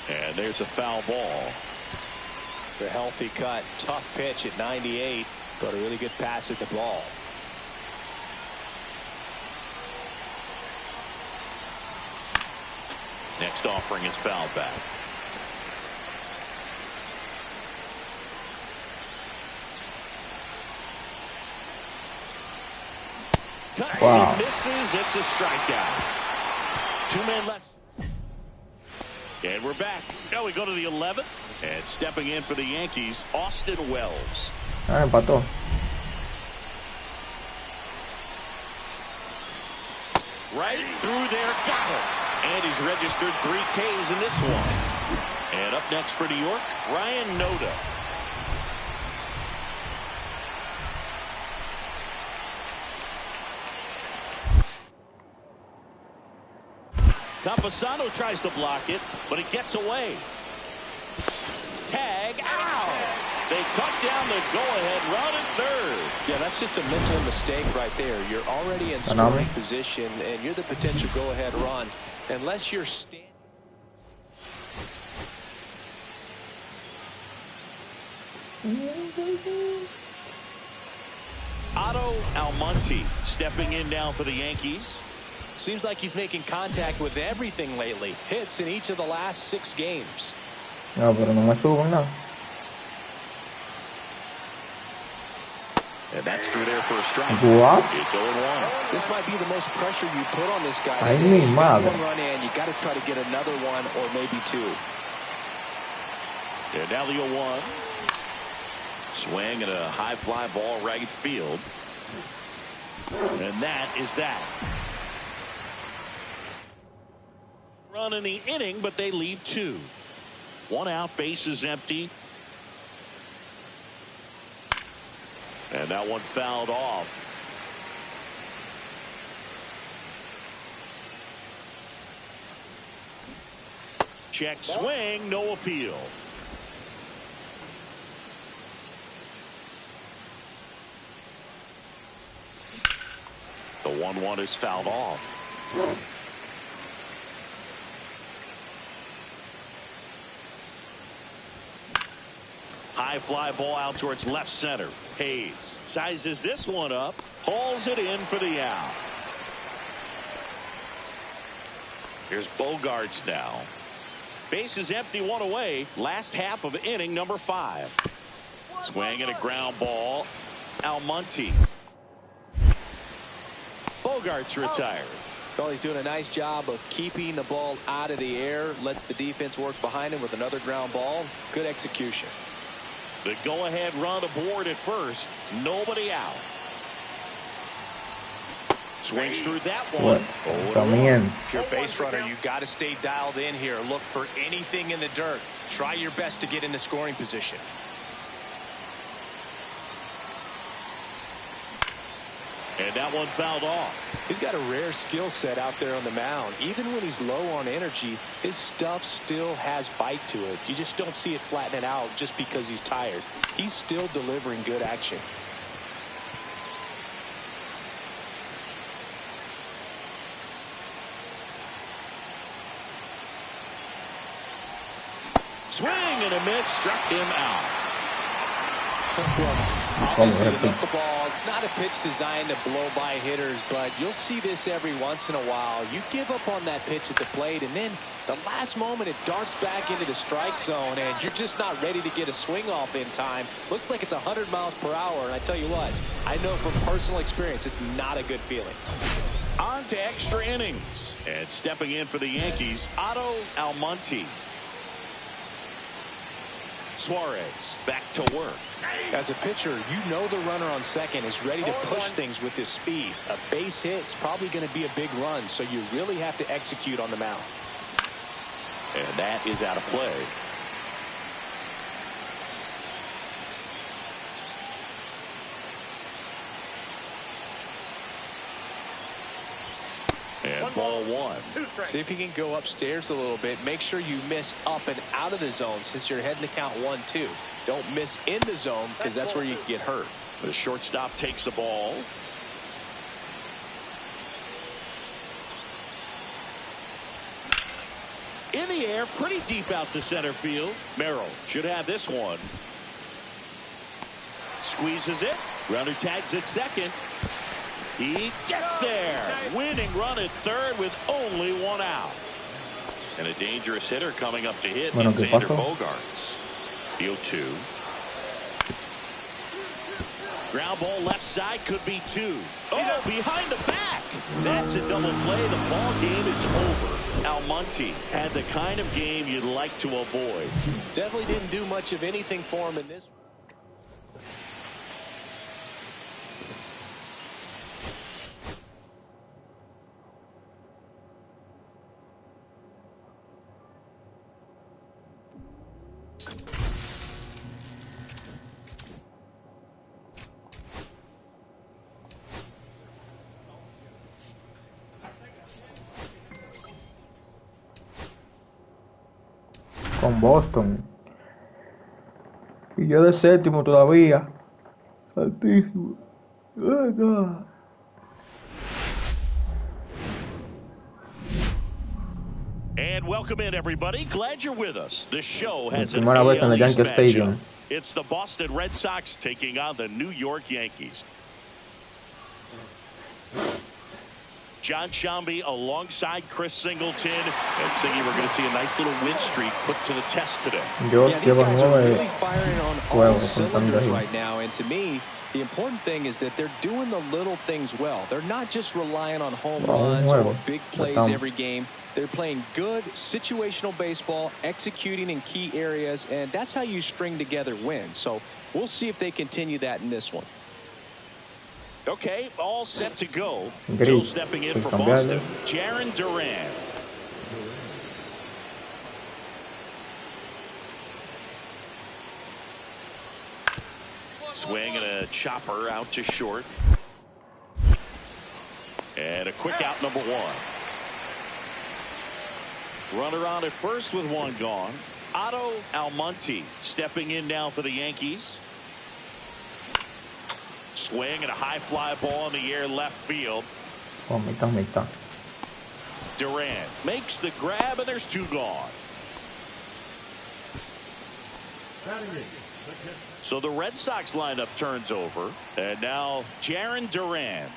And there's a foul ball. The healthy cut, tough pitch at 98, but a really good pass at the ball. Next offering is foul back. Cuts and misses. It's a strikeout. 2 men left. And we're back. Now we go to the 11th. And stepping in for the Yankees, Austin Wells. Empató. Right through there, got it. And he's registered 3 Ks in this one. And up next for New York, Ryan Noda. Campusano tries to block it, but it gets away. Tag out. They cut down the go-ahead run at third. Yeah, that's just a mental mistake right there. You're already in scoring position, and you're the potential go-ahead run. Unless you're standing. Otto Almonte stepping in now for the Yankees. Seems like he's making contact with everything lately. Hits in each of the last 6 games. No, pero no me suben nada. And that's through there for a strike. What? It's 0-1. This might be the most pressure you put on this guy. Ay, mi madre. One run in, you got to try to get another one or maybe 2. And now the 0-1. Swing and a high fly ball right field. And that is that. Run in the inning, but they leave 2. 1 out, bases empty. And that one fouled off. Check swing, no appeal. The 1-1 is fouled off. High fly ball out towards left center. Hayes sizes this one up, hauls it in for the out. Here's Bogarts now. Base is empty, 1 away. Last half of inning number 5. Swing and a ground ball. Almonte. Bogarts retired. Well, he's doing a nice job of keeping the ball out of the air. Lets the defense work behind him with another ground ball. Good execution. The go-ahead run aboard at first. Nobody out. Swings through that one. If you're a base runner, you got to stay dialed in here. Look for anything in the dirt. Try your best to get into scoring position. And that one fouled off. He's got a rare skill set out there on the mound. Even when he's low on energy, his stuff still has bite to it. You just don't see it flattening out just because he's tired. He's still delivering good action. Swing and a miss, struck him out. Obviously, the knuckleball, it's not a pitch designed to blow by hitters, but you'll see this every once in a while. You give up on that pitch at the plate, and then the last moment it darts back into the strike zone, and you're just not ready to get a swing off in time. Looks like it's 100 miles per hour, and I tell you what, I know from personal experience it's not a good feeling. On to extra innings. And stepping in for the Yankees, Otto Almonte. Suarez back to work. As a pitcher, you know the runner on second is ready to push things with his speed. A base hit's probably going to be a big run, so you really have to execute on the mound. And that is out of play. And ball one. See if you can go upstairs a little bit. Make sure you miss up and out of the zone since you're heading to count 1-2. Don't miss in the zone because that's where you can get hurt. The shortstop takes the ball. In the air, pretty deep out to center field. Merrill should have this one. Squeezes it. Runner tags at second. He gets there. Winning run at third with only one out. And a dangerous hitter coming up to hit in Xander Bogaerts. The 0-2. Ground ball left side, could be two. Oh, behind the back. That's a double play. The ball game is over. Almonte had the kind of game you'd like to avoid. Definitely didn't do much of anything for him in this. Con Boston. Y yo de séptimo todavía. Altísimo. Oh, God. And welcome in, everybody. Glad you're with us. The show has an Primera vez en el Yankee Stadium. It's the Boston Red Sox taking on the New York Yankees. John Sciambi alongside Chris Singleton. And Singy, we're going to see a nice little win streak put to the test today. Yeah, these guys are really firing on all cylinders right now. And to me, the important thing is that they're doing the little things well. They're not just relying on home runs or big plays every game. They're playing good situational baseball, executing in key areas, and that's how you string together wins. So we'll see if they continue that in this one. Okay, all set to go. Still stepping in for Boston, Jarren Duran. Swing and a chopper out to short. And a quick out, number one. Runner on at first with one gone. Otto Almonte stepping in now for the Yankees. Swing and a high fly ball in the air left field. Duran makes the grab and there's two gone. So the Red Sox lineup turns over, and now Jarren Duran.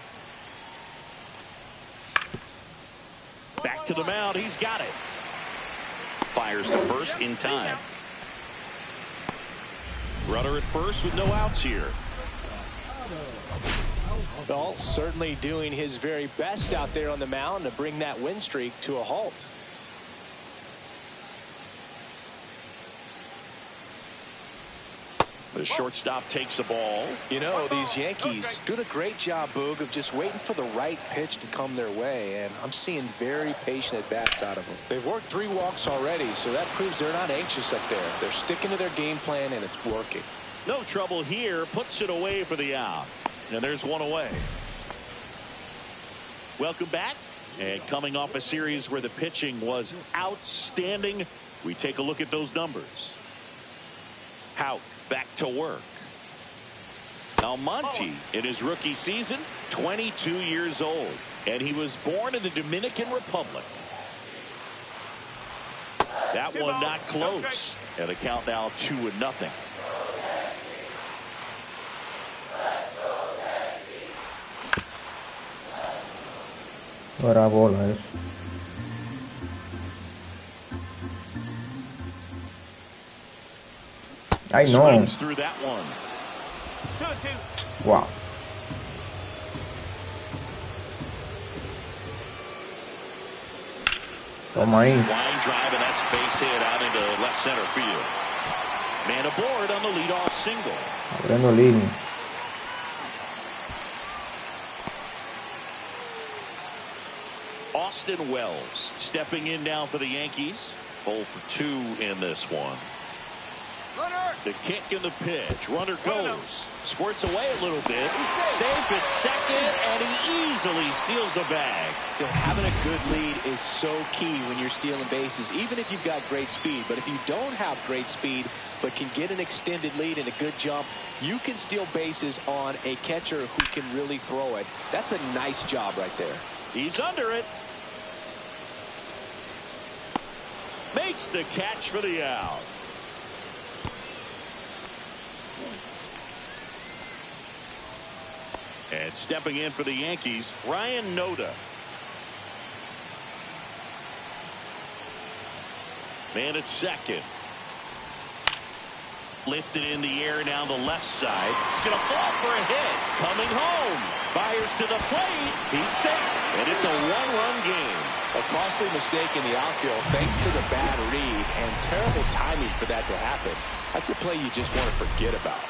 Back to the mound. He's got it. Fires to first in time. Runner at first with no outs here. Well, certainly doing his very best out there on the mound to bring that win streak to a halt. The shortstop takes the ball. You know, these Yankees doing a great job, Boog, of just waiting for the right pitch to come their way, and I'm seeing very patient at-bats out of them. They've worked 3 walks already, so that proves they're not anxious up there. They're sticking to their game plan, and it's working. No trouble here. Puts it away for the out. And there's one away. Welcome back. And coming off a series where the pitching was outstanding, we take a look at those numbers. Houck back to work. Almonte in his rookie season, 22 years old. And he was born in the Dominican Republic. That one not close. And the count now 2-0. Ahora bola eso. Ay, no. Through that one. Wow. Toma ahí. Line drive, and that's base hit out into left center field. Man aboard on the leadoff single. Abriendo línea. Austin Wells stepping in now for the Yankees. 0 for 2 in this one. Runner. The kick and the pitch. Runner goes. Squirts away a little bit. Safe at second, and he easily steals the bag. You know, having a good lead is so key when you're stealing bases, even if you've got great speed. But if you don't have great speed, but can get an extended lead and a good jump, you can steal bases on a catcher who can really throw it. That's a nice job right there. He's under it. Makes the catch for the out. And stepping in for the Yankees, Ryan Noda. Man at second. Lifted in the air down the left side. It's going to fall for a hit. Coming home. Fires to the plate. He's safe. And it's a one-run game. A costly mistake in the outfield thanks to the bad read and terrible timing for that to happen. That's a play you just want to forget about.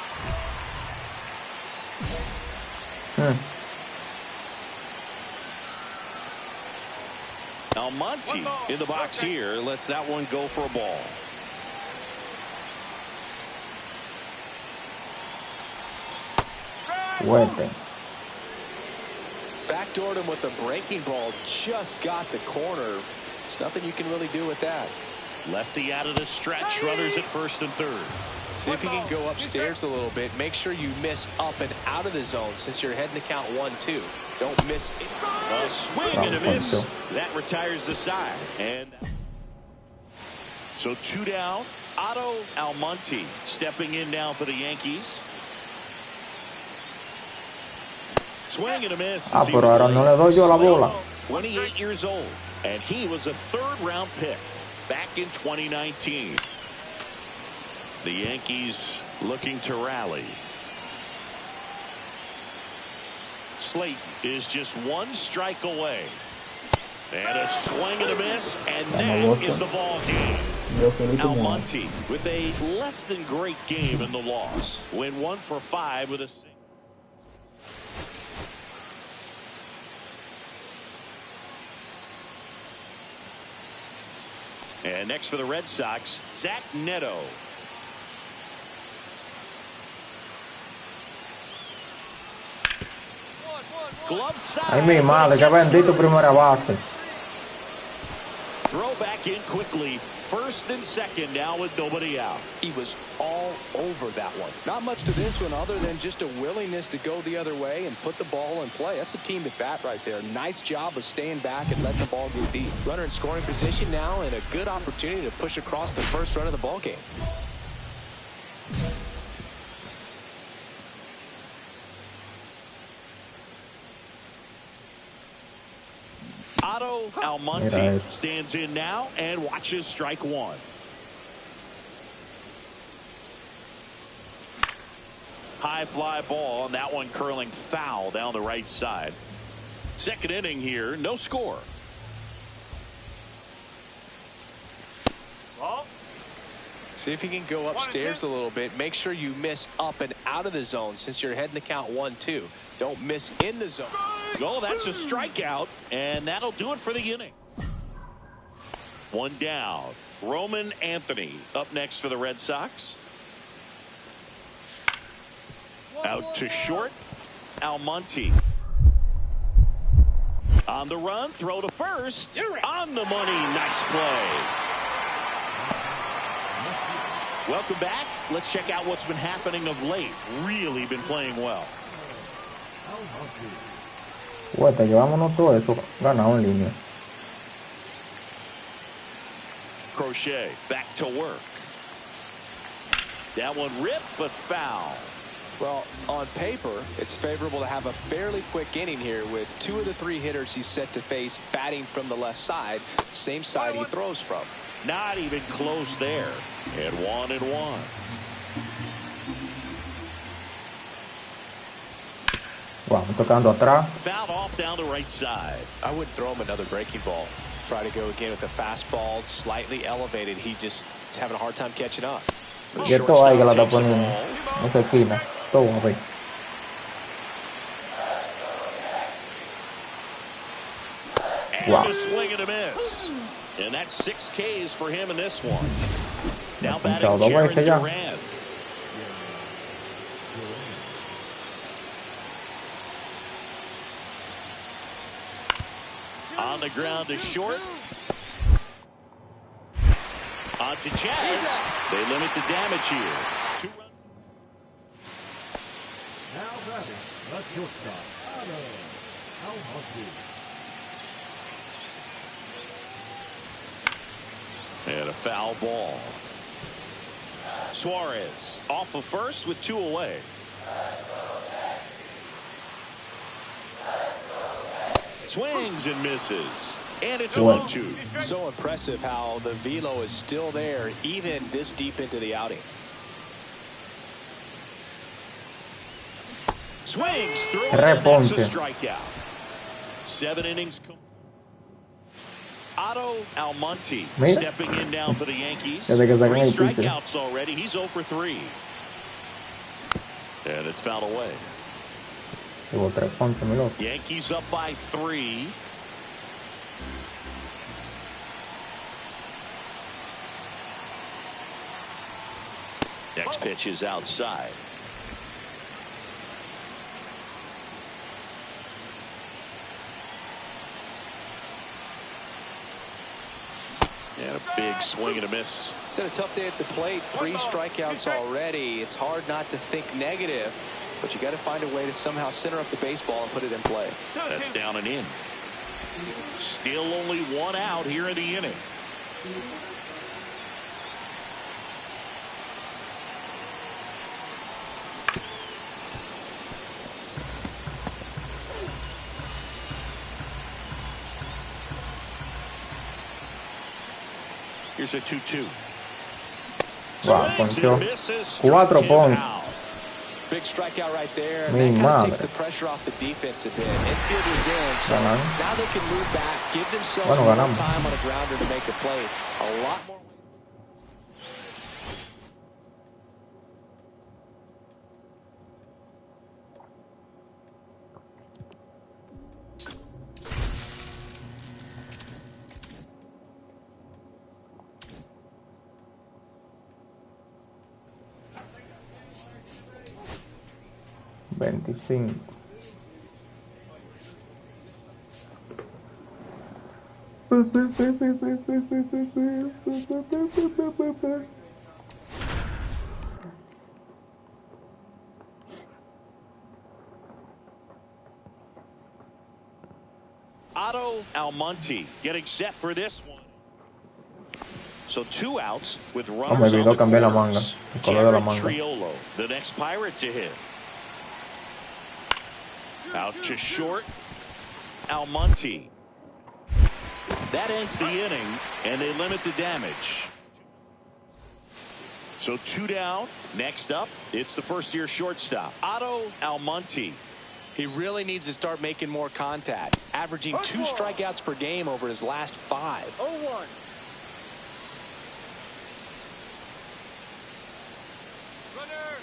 Almonte in the box here lets that one go for a ball. Fuerte. Backdoored him with a breaking ball. Just got the corner. There's nothing you can really do with that. Lefty out of the stretch. Runners at first and third. See if you can go upstairs a little bit. Make sure you miss up and out of the zone since you're heading to count 1-2. Don't miss it. A swing and a miss. That retires the side. And so 2 down. Otto Almonte stepping in now for the Yankees. Swing and a miss. Pero ahora no le doy yo la bola. 28 years old. And he was a third-round pick back in 2019. The Yankees looking to rally. Slate is just 1 strike away. And a swing and a miss, and that is the ball game. Almonte with a less than great game in the loss. Went 1 for 5 with a single. And next for the Red Sox, Zach Neto. Glove side. Ay, mi madre, qué bendito primera base. Throw back in quickly. First and second now with nobody out. He was all over that one. Not much to this one other than just a willingness to go the other way and put the ball in play. That's a team at bat right there. Nice job of staying back and letting the ball get deep. Runner in scoring position now and a good opportunity to push across the first run of the ball game. Otto Almonte stands in now and watches strike 1. High fly ball, and that one curling foul down the right side. Second inning here, no score. See if you can go upstairs a little bit. Make sure you miss up and out of the zone since you're heading to count 1-2. Don't miss in the zone. Oh, that's a strikeout, and that'll do it for the inning. 1 down. Roman Anthony up next for the Red Sox. Out to short. Almonte. On the run, throw to first. On the money, nice play. Welcome back. Let's check out what's been happening of late. Really been playing well. Fuerte, llevámonos todo eso ganado en línea. Crochet back to work. That one ripped, but foul. Well, on paper, it's favorable to have a fairly quick inning here with 2 of the 3 hitters he's set to face batting from the left side, same side he throws from. Not even close there. And 1-1. Wow, tocando atrás. Fouled off down the right side. I would throw him another breaking ball. Try to go again with a fastball slightly elevated. He just is having a hard time catching up. Y esto ahí que la está poniendo. Esa esquina. Todo a ver. Wow. A swing and a miss. And that's 6 Ks for him in this one. Now batting Jared Durant. On the ground to short. On to Jazz. They limit the damage here. 2 runs. Now batting, the shortstop, And a foul ball. Suarez off of first with 2 away. Swings and misses. And it's 1-2. So impressive how the velo is still there even this deep into the outing. Swings through it, and that's a strikeout. 7 innings. Otto Almonte stepping in now for the Yankees. 3 strikeouts already. He's 0 for 3. And it's fouled away. Yankees up by 3. Next pitch is outside. And a big swing and a miss. It's had a tough day at the plate. 3 strikeouts already. It's hard not to think negative, but you got to find a way to somehow center up the baseball and put it in play. That's down and in. Still only 1 out here in the inning. Here's a 2-2. Wow, ponchó. 4 ponches. Big strikeout right there. And that kind of takes the pressure off the defense a bit. Infielders in, so now they can move back, give themselves more time on a grounder to make a play. A lot more. Otto Almonte getting set for this one. So 2 outs with runners on the corners. Jared Triolo, the next Pirate to hit. Out to short. Almonte. That ends the inning, and they limit the damage. So 2 down. Next up, it's the first-year shortstop, Otto Almonte. He really needs to start making more contact, averaging 2 strikeouts per game over his last 5. 0-1.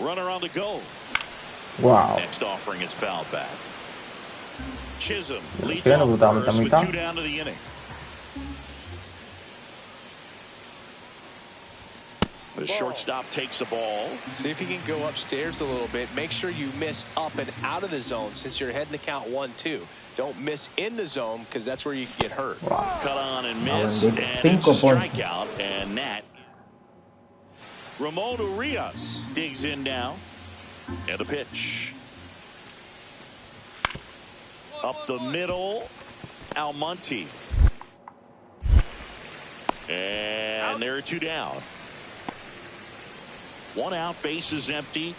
Runner on the go. Wow. Next offering is fouled back. Chisholm leads off first with 2 down to the inning. The shortstop takes the ball. See if you can go upstairs a little bit. Make sure you miss up and out of the zone since you're heading to count 1-2. Don't miss in the zone because that's where you can get hurt. Wow. Cut on and missed, and it's a strikeout, and that. Ramon Urias digs in now. And a pitch. Up the middle, Almonte. And there are 2 down. 1 out, base is empty.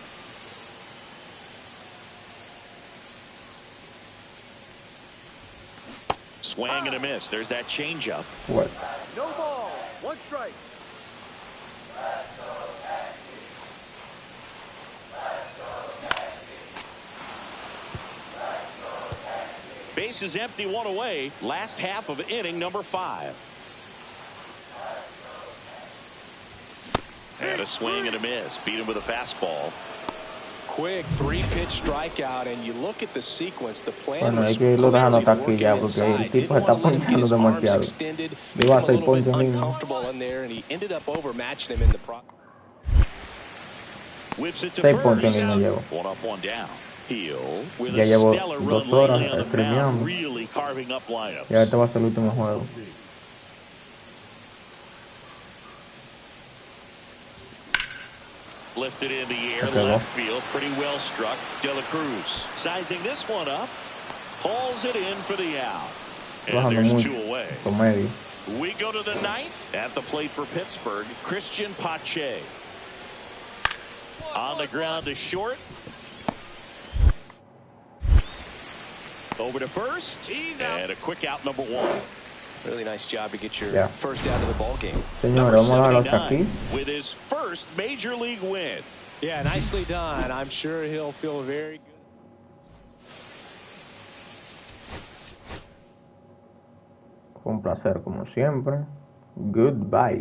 Swing and a miss. There's that changeup. What? No ball. 1 strike. Base is empty, 1 away. Last half of inning number 5. And And a swing and a miss. Beat him with a fastball. Quick 3-pitch strikeout, and you look at the sequence. The plan Bueno, was hay que irlo dejando hasta aquí working ya, porque el inside. tipo se Didn't está want to let him get ponchando his arms demasiado. extended, Le make iba a him a hacer little bit ponche mismo. uncomfortable in there, and he ended up overmatching him in the process. Whips it to 6 first. ponches ni me llevo. One up, one down. Hill with Ya a llevo stellar 2 run horas lately on the mound, streameando. really carving up lineups. Ya este va a ser el último juego. Lifted in the air, Okay, left field, pretty well struck. De La Cruz sizing this one up, hauls it in for the out. And Bajando there's mucho. 2 away. Promedio. We go to the 9th. At the plate for Pittsburgh, Christian Pache. On the ground to short. Over to first. And a quick out, number 1. Really nice job to get your first out of the ball game. Señores, vamos a dejarlo hasta aquí. With his first major league win. Yeah, nicely done. I'm sure he'll feel very good. Fue un placer como siempre. Goodbye.